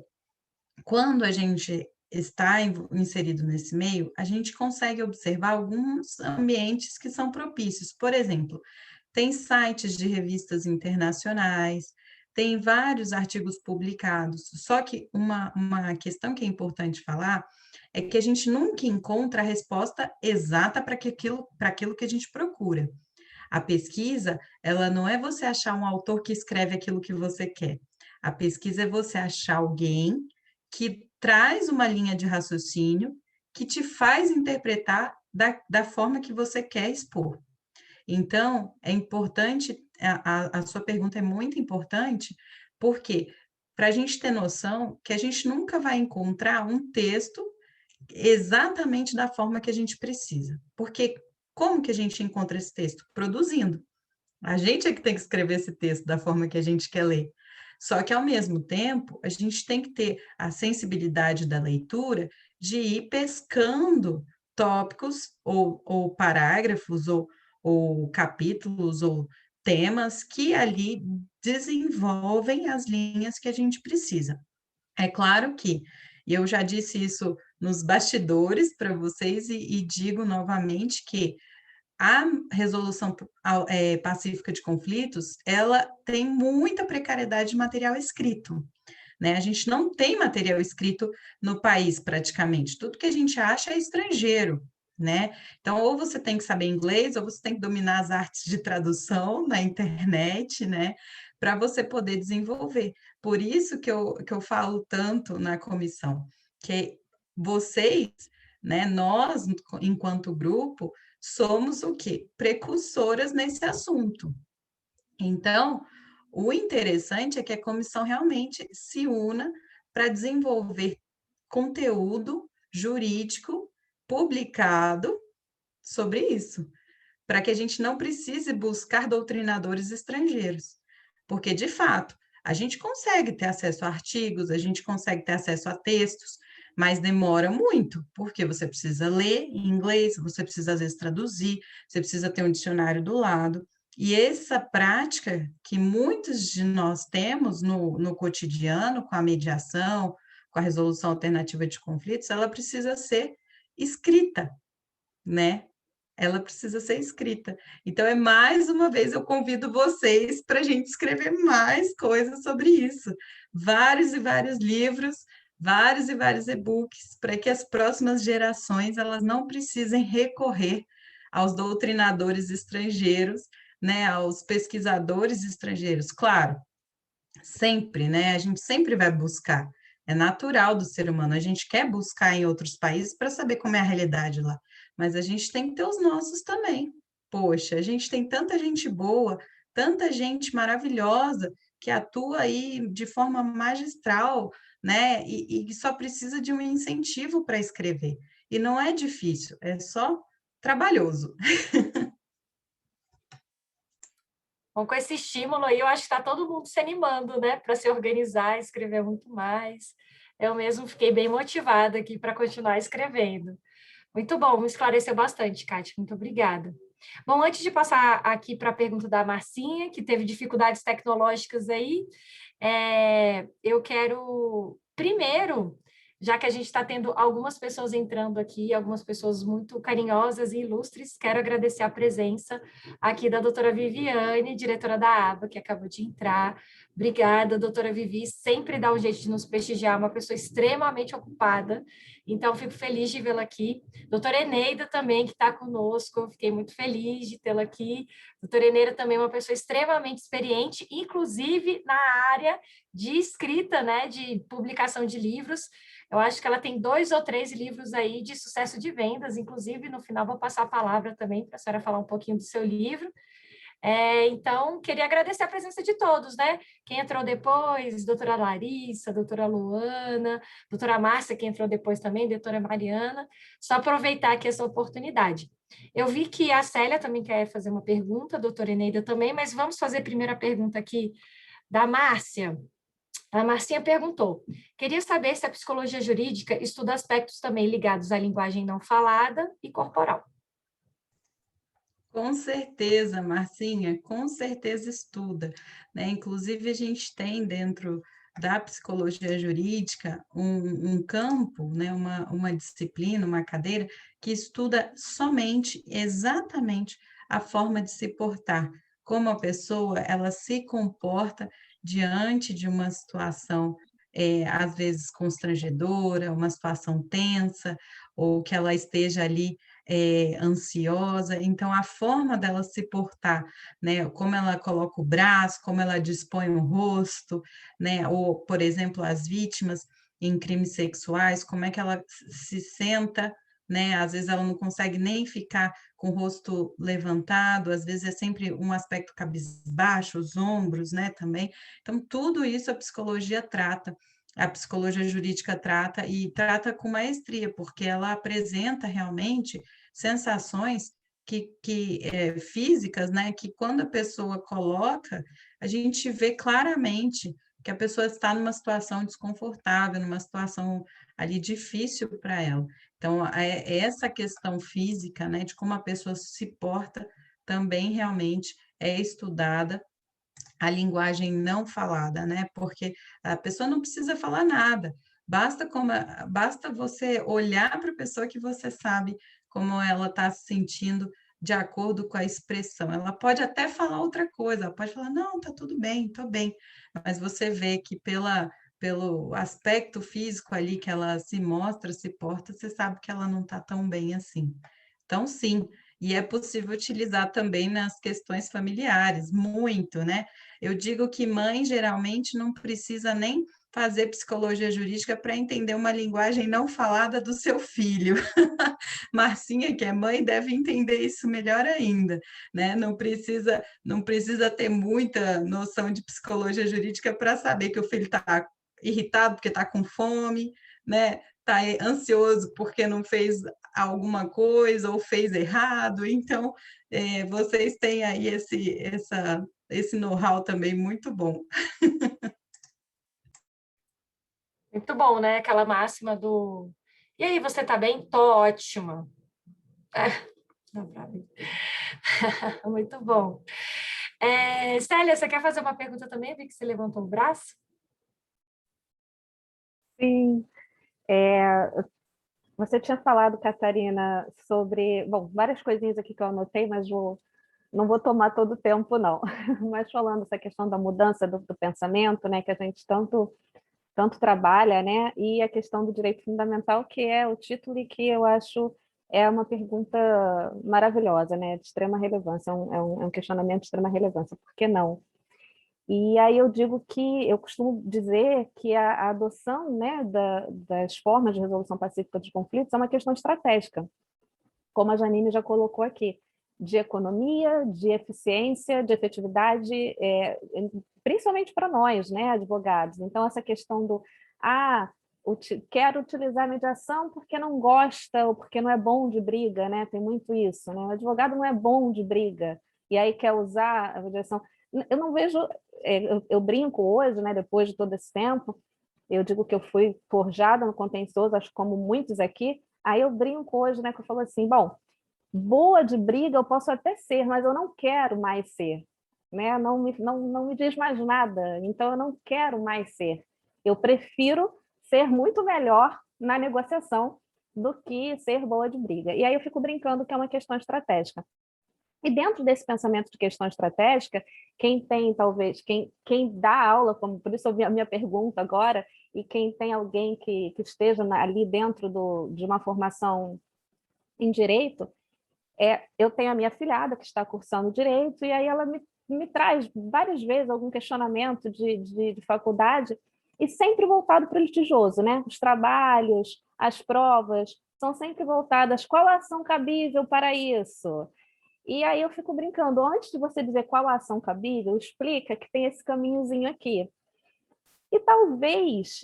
quando a gente está inserido nesse meio, a gente consegue observar alguns ambientes que são propícios. Por exemplo, tem sites de revistas internacionais, tem vários artigos publicados. Só que uma questão que é importante falar é que a gente nunca encontra a resposta exata para aquilo que a gente procura. A pesquisa, ela não é você achar um autor que escreve aquilo que você quer. A pesquisa é você achar alguém que traz uma linha de raciocínio que te faz interpretar da forma que você quer expor. Então, é importante, a sua pergunta é muito importante, porque para a gente ter noção que a gente nunca vai encontrar um texto exatamente da forma que a gente precisa. Porque como que a gente encontra esse texto? Produzindo. A gente é que tem que escrever esse texto da forma que a gente quer ler. Só que, ao mesmo tempo, a gente tem que ter a sensibilidade da leitura de ir pescando tópicos ou parágrafos ou capítulos ou temas que ali desenvolvem as linhas que a gente precisa. É claro que, e eu já disse isso nos bastidores para vocês e digo novamente que a resolução pacífica de conflitos, ela tem muita precariedade de material escrito, né? A gente não tem material escrito no país, praticamente. Tudo que a gente acha é estrangeiro, né? Então, ou você tem que saber inglês, ou você tem que dominar as artes de tradução na internet, né? Para você poder desenvolver. Por isso que eu falo tanto na comissão, que vocês, né, nós, enquanto grupo, somos o quê? Precursoras nesse assunto. Então, o interessante é que a comissão realmente se una para desenvolver conteúdo jurídico publicado sobre isso, para que a gente não precise buscar doutrinadores estrangeiros. Porque, de fato, a gente consegue ter acesso a artigos, a gente consegue ter acesso a textos, mas demora muito, porque você precisa ler em inglês, você precisa, às vezes, traduzir, você precisa ter um dicionário do lado. E essa prática que muitos de nós temos no cotidiano, com a mediação, com a resolução alternativa de conflitos, ela precisa ser escrita, né? Ela precisa ser escrita. Então, mais uma vez, eu convido vocês para a gente escrever mais coisas sobre isso. Vários e vários livros, vários e vários e-books, para que as próximas gerações elas não precisem recorrer aos doutrinadores estrangeiros, né, aos pesquisadores estrangeiros. Claro, sempre, né? A gente sempre vai buscar. É natural do ser humano. A gente quer buscar em outros países para saber como é a realidade lá. Mas a gente tem que ter os nossos também. Poxa, a gente tem tanta gente boa, tanta gente maravilhosa que atua aí de forma magistral, né? E só precisa de um incentivo para escrever. E não é difícil, é só trabalhoso. Bom, com esse estímulo aí, eu acho que está todo mundo se animando, né, para se organizar, escrever muito mais. Eu mesmo fiquei bem motivada aqui para continuar escrevendo. Muito bom, me esclareceu bastante, Kátia. Muito obrigada. Bom, antes de passar aqui para a pergunta da Marcinha, que teve dificuldades tecnológicas aí, eu quero, primeiro, já que a gente está tendo algumas pessoas entrando aqui, algumas pessoas muito carinhosas e ilustres, quero agradecer a presença aqui da doutora Viviane, diretora da ABA, que acabou de entrar. Obrigada, doutora Vivi, sempre dá um jeito de nos prestigiar, uma pessoa extremamente ocupada. Então, fico feliz de vê-la aqui. Doutora Eneida também, que está conosco, eu fiquei muito feliz de tê-la aqui. Doutora Eneida também é uma pessoa extremamente experiente, inclusive na área de escrita, né, de publicação de livros. Eu acho que ela tem 2 ou 3 livros aí de sucesso de vendas, inclusive no final vou passar a palavra também para a senhora falar um pouquinho do seu livro. Então, queria agradecer a presença de todos, né? Quem entrou depois, doutora Larissa, doutora Luana, doutora Márcia, que entrou depois também, doutora Mariana, só aproveitar aqui essa oportunidade. Eu vi que a Célia também quer fazer uma pergunta, a doutora Eneida também, mas vamos fazer a primeira pergunta aqui da Márcia. A Marcinha perguntou, queria saber se a psicologia jurídica estuda aspectos também ligados à linguagem não falada e corporal. Com certeza, Marcinha, com certeza estuda, né? Inclusive, a gente tem dentro da psicologia jurídica um campo, né? Uma disciplina, uma cadeira, que estuda somente, exatamente, a forma de se portar, como a pessoa ela se comporta diante de uma situação, às vezes constrangedora, uma situação tensa, ou que ela esteja ali ansiosa, então a forma dela se portar, né, como ela coloca o braço, como ela dispõe o rosto, né, ou, por exemplo, as vítimas em crimes sexuais, como é que ela se senta, né, às vezes ela não consegue nem ficar com o rosto levantado, às vezes é sempre um aspecto cabisbaixo, os ombros, né, também, então tudo isso a psicologia trata, a psicologia jurídica trata e trata com maestria, porque ela apresenta realmente sensações físicas, né, que quando a pessoa coloca, a gente vê claramente que a pessoa está numa situação desconfortável, numa situação ali difícil para ela. Então, essa questão física, né, de como a pessoa se porta, também realmente é estudada a linguagem não falada, né? Porque a pessoa não precisa falar nada, basta você olhar para a pessoa que você sabe como ela está se sentindo de acordo com a expressão. Ela pode até falar outra coisa, ela pode falar, não, tá tudo bem, tô bem, mas você vê que pelo aspecto físico ali que ela se mostra, se porta, você sabe que ela não está tão bem assim. Então, sim, e é possível utilizar também nas questões familiares, muito, né? Eu digo que mãe geralmente não precisa nem fazer psicologia jurídica para entender uma linguagem não falada do seu filho. Marcinha, que é mãe, deve entender isso melhor ainda, né? Não precisa ter muita noção de psicologia jurídica para saber que o filho está irritado porque está com fome, né? Está ansioso porque não fez alguma coisa ou fez errado. Então, vocês têm aí esse know-how também muito bom. Muito bom, né? Aquela máxima do... E aí, você tá bem? Tô ótima. Dá pra ver. Muito bom. Célia, você quer fazer uma pergunta também? Eu vi que você levantou o braço. Sim, você tinha falado, Catarina, sobre, bom, várias coisinhas aqui que eu anotei, mas não vou tomar todo o tempo, não. Mas falando essa questão da mudança do pensamento, né, que a gente tanto trabalha, né, e a questão do direito fundamental, que é o título e que eu acho é uma pergunta maravilhosa, né, de extrema relevância, é um questionamento de extrema relevância, por que não? E aí eu digo que, eu costumo dizer que a adoção, né, das formas de resolução pacífica dos conflitos é uma questão estratégica, como a Janine já colocou aqui, de economia, de eficiência, de efetividade, principalmente para nós, né, advogados. Então, essa questão do, quero utilizar a mediação porque não gosta ou porque não é bom de briga, né, tem muito isso, né, o advogado não é bom de briga, e aí quer usar a mediação. Eu não vejo, eu brinco hoje, né, depois de todo esse tempo, eu digo que eu fui forjada no contencioso, acho que como muitos aqui, aí eu brinco hoje, né, que eu falo assim, bom, boa de briga eu posso até ser, mas eu não quero mais ser, né? Não me diz mais nada, então eu não quero mais ser. Eu prefiro ser muito melhor na negociação do que ser boa de briga. E aí eu fico brincando que é uma questão estratégica. E dentro desse pensamento de questão estratégica, quem tem, talvez, quem dá aula, como por isso a minha pergunta agora, e quem tem alguém que esteja ali dentro de uma formação em direito, eu tenho a minha afilhada que está cursando direito, e aí ela me traz várias vezes algum questionamento de faculdade, e sempre voltado para o litigioso, né? Os trabalhos, as provas, são sempre voltadas, qual a ação cabível para isso? E aí eu fico brincando, antes de você dizer qual a ação cabível, explica que tem esse caminhozinho aqui. E talvez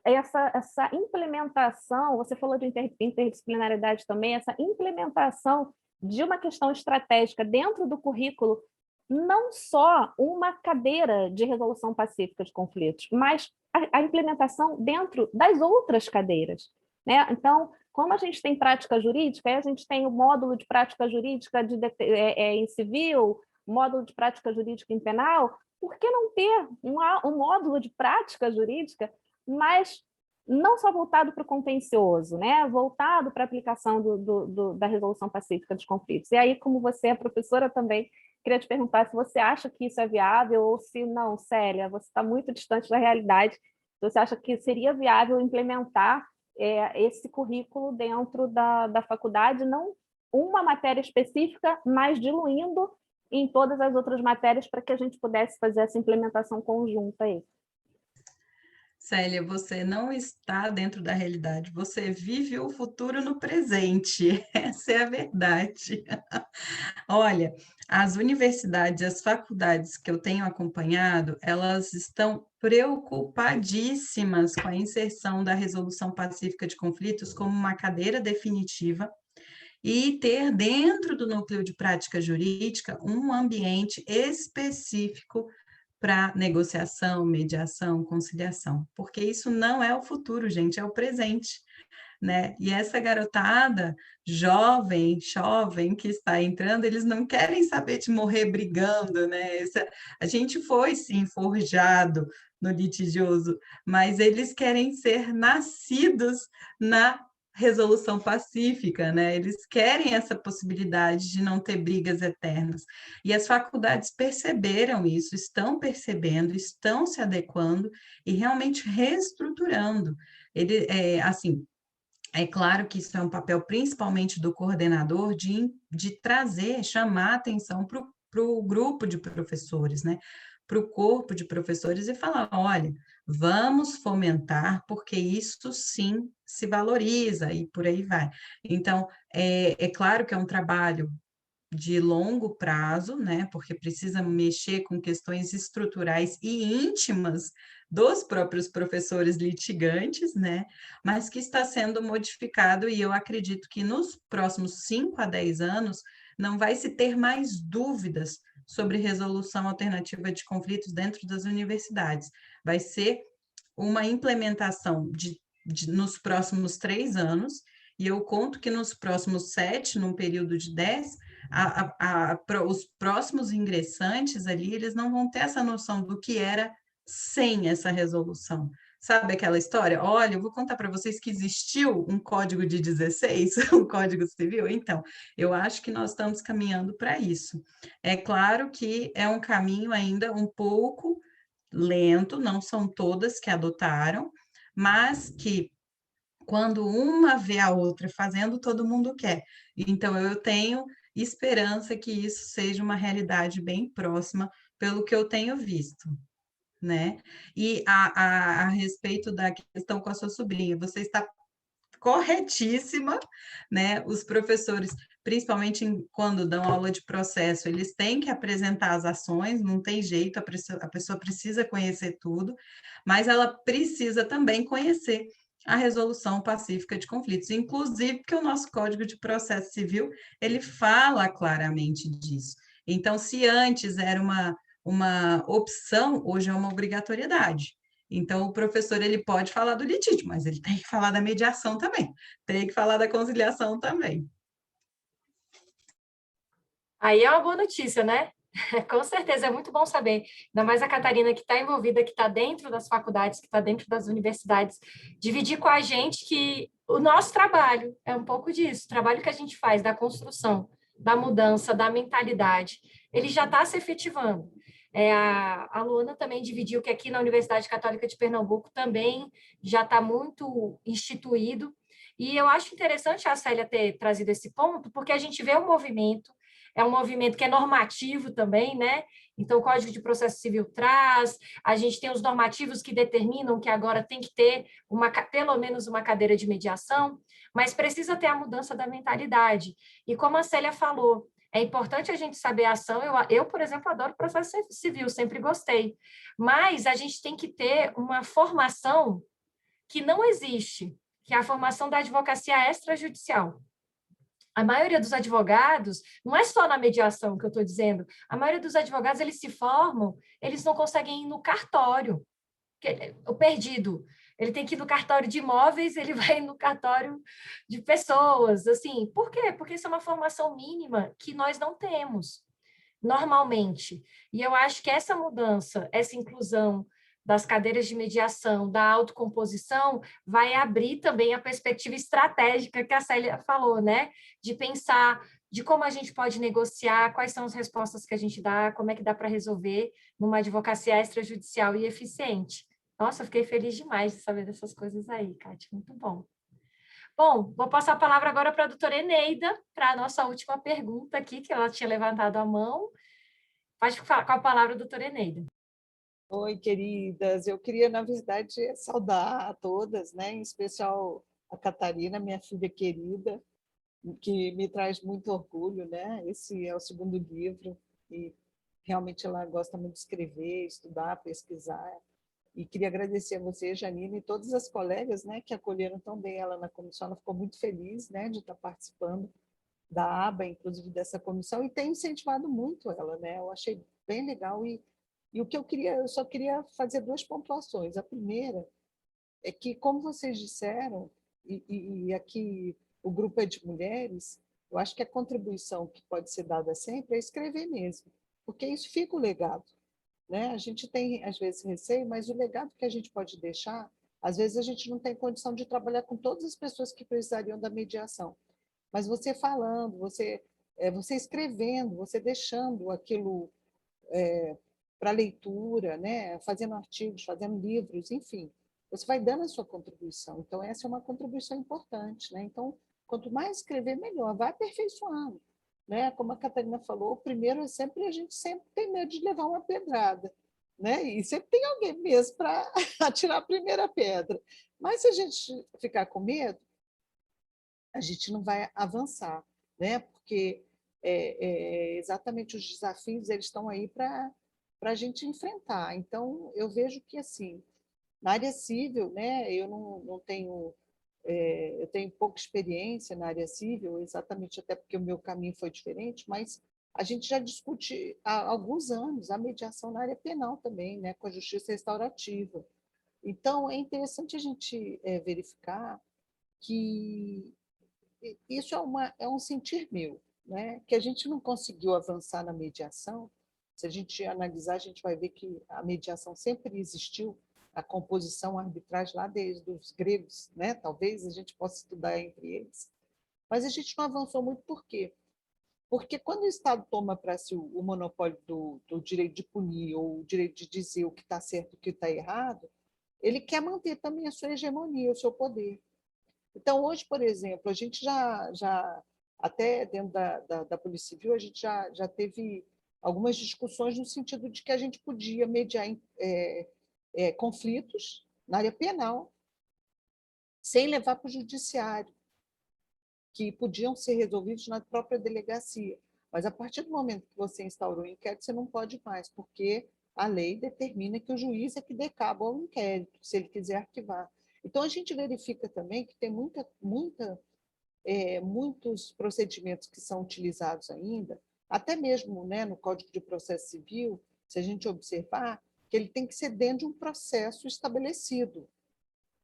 essa implementação, você falou de interdisciplinaridade também, essa implementação de uma questão estratégica dentro do currículo, não só uma cadeira de resolução pacífica de conflitos, mas a implementação dentro das outras cadeiras, né? Então, como a gente tem prática jurídica, a gente tem o módulo de prática jurídica em civil, módulo de prática jurídica em penal, por que não ter um módulo de prática jurídica, mas não só voltado para o contencioso, né? Voltado para a aplicação da resolução pacífica dos conflitos? E aí, como você é professora também, queria te perguntar se você acha que isso é viável ou se não, Célia, você está muito distante da realidade. Você acha que seria viável implementar esse currículo dentro da faculdade, não uma matéria específica, mas diluindo em todas as outras matérias para que a gente pudesse fazer essa implementação conjunta aí? Célia, você não está dentro da realidade, você vive o futuro no presente, essa é a verdade. Olha, as universidades, as faculdades que eu tenho acompanhado, elas estão preocupadíssimas com a inserção da resolução pacífica de conflitos como uma cadeira definitiva e ter dentro do núcleo de prática jurídica um ambiente específico para negociação, mediação, conciliação, porque isso não é o futuro, gente, é o presente, né? E essa garotada jovem que está entrando, eles não querem saber de morrer brigando, né? A gente foi, sim, forjado no litigioso, mas eles querem ser nascidos na resolução pacífica, né? Eles querem essa possibilidade de não ter brigas eternas. E as faculdades perceberam isso, estão percebendo, estão se adequando e realmente reestruturando. Assim, é claro que isso é um papel principalmente do coordenador de trazer, chamar a atenção para o grupo de professores, né? Para o corpo de professores e falar, olha, vamos fomentar, porque isso sim se valoriza e por aí vai. Então, é claro que é um trabalho de longo prazo, né? Porque precisa mexer com questões estruturais e íntimas dos próprios professores litigantes, né? Mas que está sendo modificado e eu acredito que nos próximos 5 a 10 anos não vai se ter mais dúvidas sobre resolução alternativa de conflitos dentro das universidades. Vai ser uma implementação nos próximos 3 anos, e eu conto que nos próximos 7, num período de 10, os próximos ingressantes ali, eles não vão ter essa noção do que era sem essa resolução. Sabe aquela história? Olha, eu vou contar para vocês que existiu um código de 16, um código civil. Então, eu acho que nós estamos caminhando para isso. É claro que é um caminho ainda um pouco lento, não são todas que adotaram, mas que quando uma vê a outra fazendo, todo mundo quer. Então, eu tenho esperança que isso seja uma realidade bem próxima, pelo que eu tenho visto, né? E a respeito da questão com a sua sobrinha, você está corretíssima, né? Os professores, principalmente quando dão aula de processo, eles têm que apresentar as ações, não tem jeito, a pessoa precisa conhecer tudo, mas ela precisa também conhecer a resolução pacífica de conflitos, inclusive porque o nosso Código de Processo Civil, ele fala claramente disso. Então, se antes era uma opção, hoje é uma obrigatoriedade. Então, o professor ele pode falar do litígio, mas ele tem que falar da mediação também, tem que falar da conciliação também. Aí é uma boa notícia, né? Com certeza, é muito bom saber. Ainda mais a Catarina, que está envolvida, que está dentro das faculdades, que está dentro das universidades, dividir com a gente que o nosso trabalho é um pouco disso, o trabalho que a gente faz da construção, da mudança, da mentalidade, ele já está se efetivando. A Luana também dividiu que aqui na Universidade Católica de Pernambuco também já está muito instituído. E eu acho interessante a Célia ter trazido esse ponto, porque a gente vê o movimento, é um movimento que é normativo também, né? Então, o Código de Processo Civil traz, a gente tem os normativos que determinam que agora tem que ter pelo menos uma cadeira de mediação, mas precisa ter a mudança da mentalidade. E como a Célia falou, é importante a gente saber a ação. Eu, por exemplo, adoro processo civil, sempre gostei. Mas a gente tem que ter uma formação que não existe, que é a formação da advocacia extrajudicial. A maioria dos advogados, não é só na mediação que eu estou dizendo, a maioria dos advogados, eles se formam, eles não conseguem ir no cartório. O perdido, ele tem que ir no cartório de imóveis, ele vai no cartório de pessoas, assim. Por quê? Porque isso é uma formação mínima que nós não temos, normalmente. E eu acho que essa mudança, essa inclusão das cadeiras de mediação, da autocomposição, vai abrir também a perspectiva estratégica que a Célia falou, né? De pensar de como a gente pode negociar, quais são as respostas que a gente dá, como é que dá para resolver numa advocacia extrajudicial e eficiente. Nossa, eu fiquei feliz demais de saber dessas coisas aí, Kátia, muito bom. Bom, vou passar a palavra agora para a doutora Eneida, para a nossa última pergunta aqui, que ela tinha levantado a mão. Pode falar com a palavra, doutora Eneida. Oi, queridas. Eu queria, na verdade, saudar a todas, né? Em especial a Catarina, minha filha querida, que me traz muito orgulho, né? Esse é o segundo livro e realmente ela gosta muito de escrever, estudar, pesquisar. E queria agradecer a você, Janine, e todas as colegas, né, que acolheram tão bem ela na comissão. Ela ficou muito feliz, né, de estar participando da aba, inclusive dessa comissão, e tem incentivado muito ela, né? Eu achei bem legal e o que eu só queria fazer duas pontuações. A primeira é que, como vocês disseram, e aqui o grupo é de mulheres, eu acho que a contribuição que pode ser dada sempre é escrever mesmo, porque isso fica o legado, né? A gente tem, às vezes, receio, mas o legado que a gente pode deixar, às vezes a gente não tem condição de trabalhar com todas as pessoas que precisariam da mediação, mas você falando, você escrevendo, você deixando aquilo para leitura, né? Fazendo artigos, fazendo livros, enfim, você vai dando a sua contribuição. Então, essa é uma contribuição importante, né? Então, quanto mais escrever, melhor. Vai aperfeiçoando, né? Como a Catarina falou, o primeiro é sempre, a gente sempre tem medo de levar uma pedrada, né? E sempre tem alguém mesmo para atirar a primeira pedra. Mas se a gente ficar com medo, a gente não vai avançar, né? Porque exatamente os desafios eles estão aí para a gente enfrentar. Então, eu vejo que, assim, na área civil, né, eu não tenho, eu tenho pouca experiência na área civil, exatamente até porque o meu caminho foi diferente, mas a gente já discute há alguns anos a mediação na área penal também, né, com a justiça restaurativa. Então, é interessante a gente verificar que isso é um sentir meu, né? Que a gente não conseguiu avançar na mediação. Se a gente analisar, a gente vai ver que a mediação sempre existiu, a composição, a arbitragem lá desde os gregos, né? Talvez a gente possa estudar entre eles. Mas a gente não avançou muito por quê? Porque quando o Estado toma para si o monopólio do direito de punir ou o direito de dizer o que está certo e o que está errado, ele quer manter também a sua hegemonia, o seu poder. Então, hoje, por exemplo, a gente já até dentro da Polícia Civil, a gente já teve algumas discussões no sentido de que a gente podia mediar conflitos na área penal, sem levar para o judiciário, que podiam ser resolvidos na própria delegacia. Mas, a partir do momento que você instaurou o inquérito, você não pode mais, porque a lei determina que o juiz é que dê cabo ao inquérito, se ele quiser arquivar. Então, a gente verifica também que tem muitos procedimentos que são utilizados ainda, até mesmo, né, no Código de Processo Civil, se a gente observar, que ele tem que ser dentro de um processo estabelecido,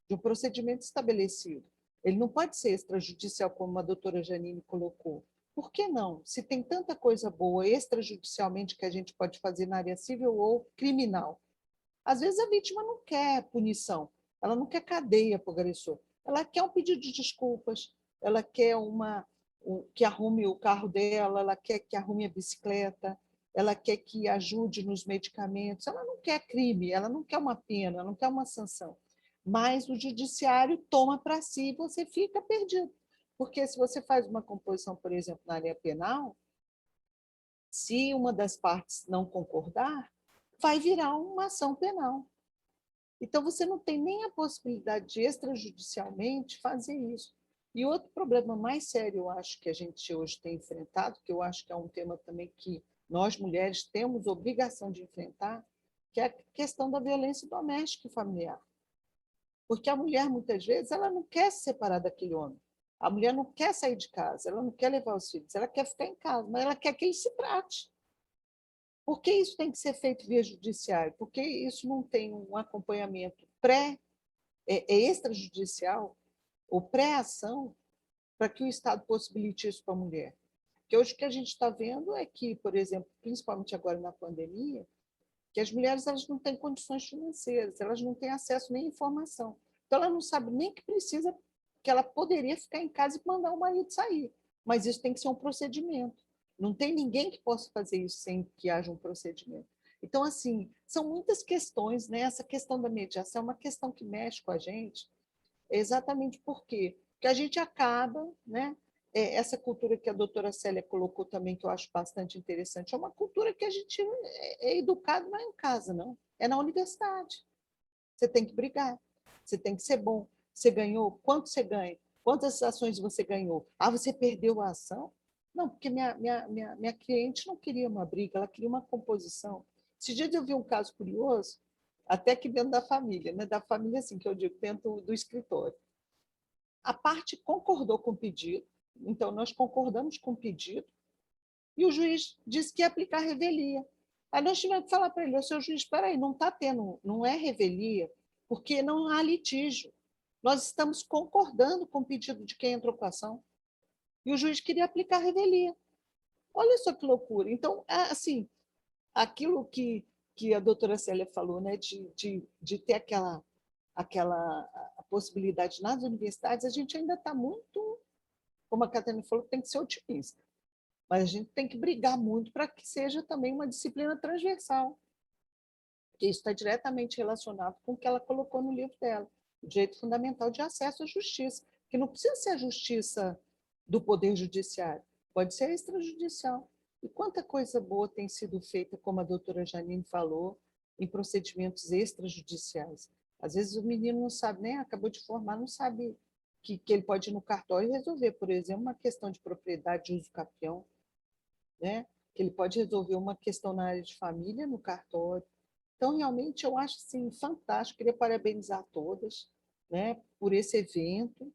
de um procedimento estabelecido. Ele não pode ser extrajudicial, como a doutora Janine colocou. Por que não? Se tem tanta coisa boa extrajudicialmente que a gente pode fazer na área civil ou criminal. Às vezes a vítima não quer punição, ela não quer cadeia para o agressor, ela quer um pedido de desculpas, ela quer que arrume o carro dela, ela quer que arrume a bicicleta. ela quer que ajude nos medicamentos, ela não quer crime, ela não quer uma pena, ela não quer uma sanção. Mas o judiciário toma para si e você fica perdido. Porque se você faz uma composição, por exemplo, na área penal, se uma das partes não concordar, vai virar uma ação penal. Então, você não tem nem a possibilidade de extrajudicialmente fazer isso. E outro problema mais sério, eu acho, que a gente hoje tem enfrentado, que eu acho que é um tema também que nós, mulheres, temos obrigação de enfrentar, que é a questão da violência doméstica e familiar. Porque a mulher, muitas vezes, ela não quer se separar daquele homem. A mulher não quer sair de casa, ela não quer levar os filhos, ela quer ficar em casa, mas ela quer que ele se trate. Por que isso tem que ser feito via judiciário? Por que isso não tem um acompanhamento extrajudicial ou pré-ação para que o Estado possibilite isso para a mulher? Porque hoje o que a gente está vendo é que, por exemplo, principalmente agora na pandemia, que as mulheres elas não têm condições financeiras, elas não têm acesso nem à informação. Então, ela não sabe nem que precisa, que ela poderia ficar em casa e mandar o marido sair. Mas isso tem que ser um procedimento. Não tem ninguém que possa fazer isso sem que haja um procedimento. Então, assim, são muitas questões, né? Essa questão da mediação é uma questão que mexe com a gente, exatamente por quê? Porque a gente acaba, né? Essa cultura que a doutora Célia colocou também, que eu acho bastante interessante, é uma cultura que a gente é educado não é em casa, não. É na universidade. Você tem que brigar, você tem que ser bom. Você ganhou? Quanto você ganha? Quantas ações você ganhou? Ah, você perdeu a ação? Não, porque minha cliente não queria uma briga, ela queria uma composição. Esses dias eu vi um caso curioso, até que dentro da família, né? Da família, assim, que eu digo, dentro do escritório. A parte concordou com o pedido, então nós concordamos com o pedido, e o juiz disse que ia aplicar revelia. Aí nós tivemos que falar para ele: seu juiz, espera aí, não está tendo, não é revelia, porque não há litígio. Nós estamos concordando com o pedido de quem entrou com a ação. E o juiz queria aplicar revelia. Olha só que loucura. Então, assim, aquilo que a doutora Célia falou, né, de ter aquela a possibilidade nas universidades, a gente ainda está muito, como a Catarina falou, tem que ser otimista. Mas a gente tem que brigar muito para que seja também uma disciplina transversal, porque isso está diretamente relacionado com o que ela colocou no livro dela, o direito fundamental de acesso à justiça, que não precisa ser a justiça do Poder Judiciário, pode ser extrajudicial. E quanta coisa boa tem sido feita, como a doutora Janine falou, em procedimentos extrajudiciais. Às vezes o menino não sabe, nem acabou de formar, não sabe que ele pode ir no cartório e resolver, por exemplo, uma questão de propriedade de uso capião, né? Que ele pode resolver uma questão na área de família no cartório. Então, realmente, eu acho assim, fantástico. Queria parabenizar todas, né, por esse evento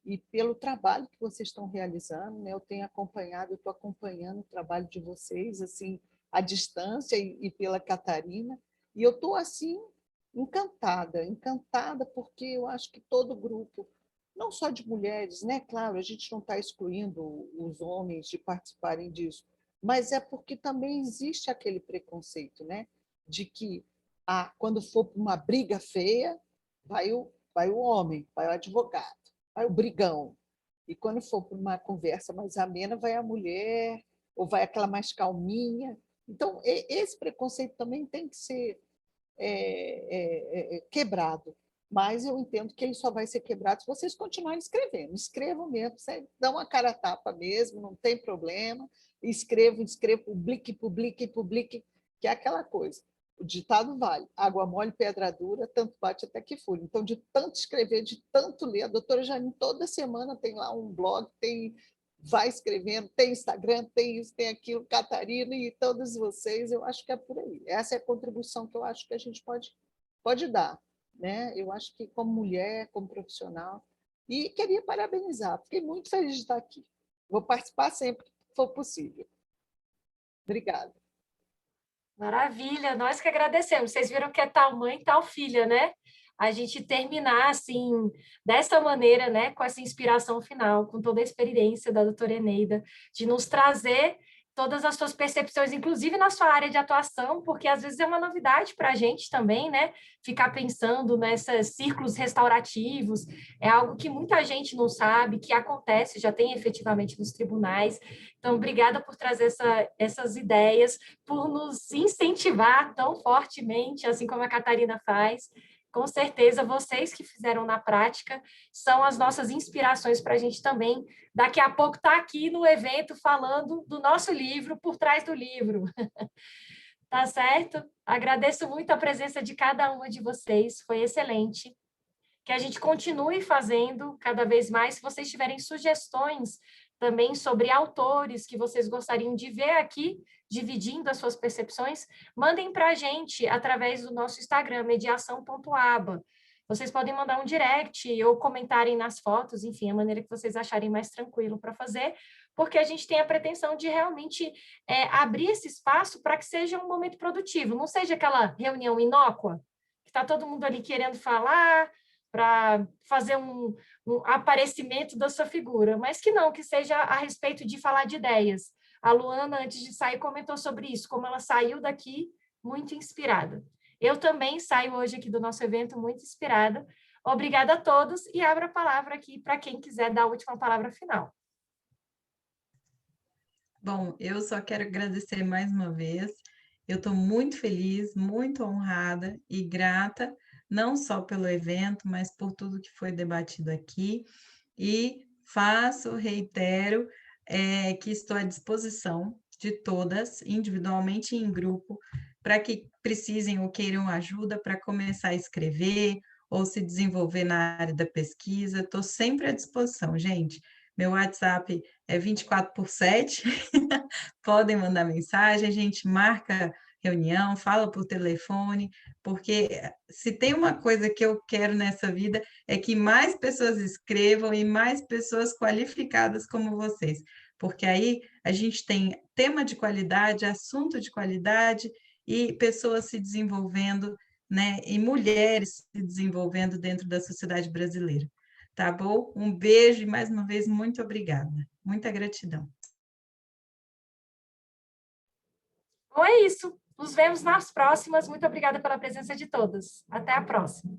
e pelo trabalho que vocês estão realizando, né? Eu tenho acompanhado, eu estou acompanhando o trabalho de vocês, assim, à distância e pela Catarina, e eu estou, assim, encantada, porque eu acho que todo grupo, não só de mulheres, né? Claro, a gente não está excluindo os homens de participarem disso, mas é porque também existe aquele preconceito, né? De que quando for para uma briga feia, vai o homem, vai o advogado, vai o brigão. E quando for para uma conversa mais amena, vai a mulher, ou vai aquela mais calminha. Então, esse preconceito também tem que ser quebrado. Mas eu entendo que ele só vai ser quebrado se vocês continuarem escrevendo. Escrevam mesmo, dão uma cara a tapa mesmo, não tem problema. Escrevam, publique, que é aquela coisa. O ditado vale: água mole, pedra dura, tanto bate até que fure. Então, de tanto escrever, de tanto ler, a doutora Janine toda semana tem lá um blog, vai escrevendo, tem Instagram, tem isso, tem aquilo, Catarina e todos vocês, eu acho que é por aí. Essa é a contribuição que eu acho que a gente pode dar, né? Eu acho que como mulher, como profissional, e queria parabenizar, fiquei muito feliz de estar aqui. Vou participar sempre que for possível. Obrigada. Maravilha, nós que agradecemos. Vocês viram que é tal mãe, tal filha, né? A gente terminar assim, dessa maneira, né, com essa inspiração final, com toda a experiência da doutora Eneida, de nos trazer todas as suas percepções, inclusive na sua área de atuação, porque às vezes é uma novidade para a gente também, né? Ficar pensando nesses círculos restaurativos, é algo que muita gente não sabe, que acontece, já tem efetivamente nos tribunais. Então, obrigada por trazer essas ideias, por nos incentivar tão fortemente, assim como a Catarina faz. Com certeza, vocês que fizeram na prática são as nossas inspirações para a gente também, daqui a pouco, estar aqui no evento falando do nosso livro, por trás do livro. Tá certo? Agradeço muito a presença de cada uma de vocês, foi excelente. Que a gente continue fazendo cada vez mais. Se vocês tiverem sugestões também sobre autores que vocês gostariam de ver aqui, dividindo as suas percepções, mandem para a gente através do nosso Instagram, mediação.aba. Vocês podem mandar um direct ou comentarem nas fotos, enfim, a maneira que vocês acharem mais tranquilo para fazer, porque a gente tem a pretensão de realmente abrir esse espaço para que seja um momento produtivo, não seja aquela reunião inócua, que está todo mundo ali querendo falar, para fazer um aparecimento da sua figura, mas que não, que seja a respeito de falar de ideias. A Luana, antes de sair, comentou sobre isso, como ela saiu daqui muito inspirada. Eu também saio hoje aqui do nosso evento muito inspirada. Obrigada a todos e abro a palavra aqui para quem quiser dar a última palavra final. Bom, eu só quero agradecer mais uma vez. Eu estou muito feliz, muito honrada e grata, não só pelo evento, mas por tudo que foi debatido aqui. E reitero, que estou à disposição de todas, individualmente e em grupo, para que precisem ou queiram ajuda para começar a escrever ou se desenvolver na área da pesquisa. Estou sempre à disposição, gente. Meu WhatsApp é 24/7, podem mandar mensagem, a gente marca reunião, fala por telefone, porque se tem uma coisa que eu quero nessa vida é que mais pessoas escrevam e mais pessoas qualificadas como vocês, porque aí a gente tem tema de qualidade, assunto de qualidade e pessoas se desenvolvendo, né, e mulheres se desenvolvendo dentro da sociedade brasileira. Tá bom? Um beijo e, mais uma vez, muito obrigada. Muita gratidão. Bom, é isso. Nos vemos nas próximas. Muito obrigada pela presença de todas. Até a próxima.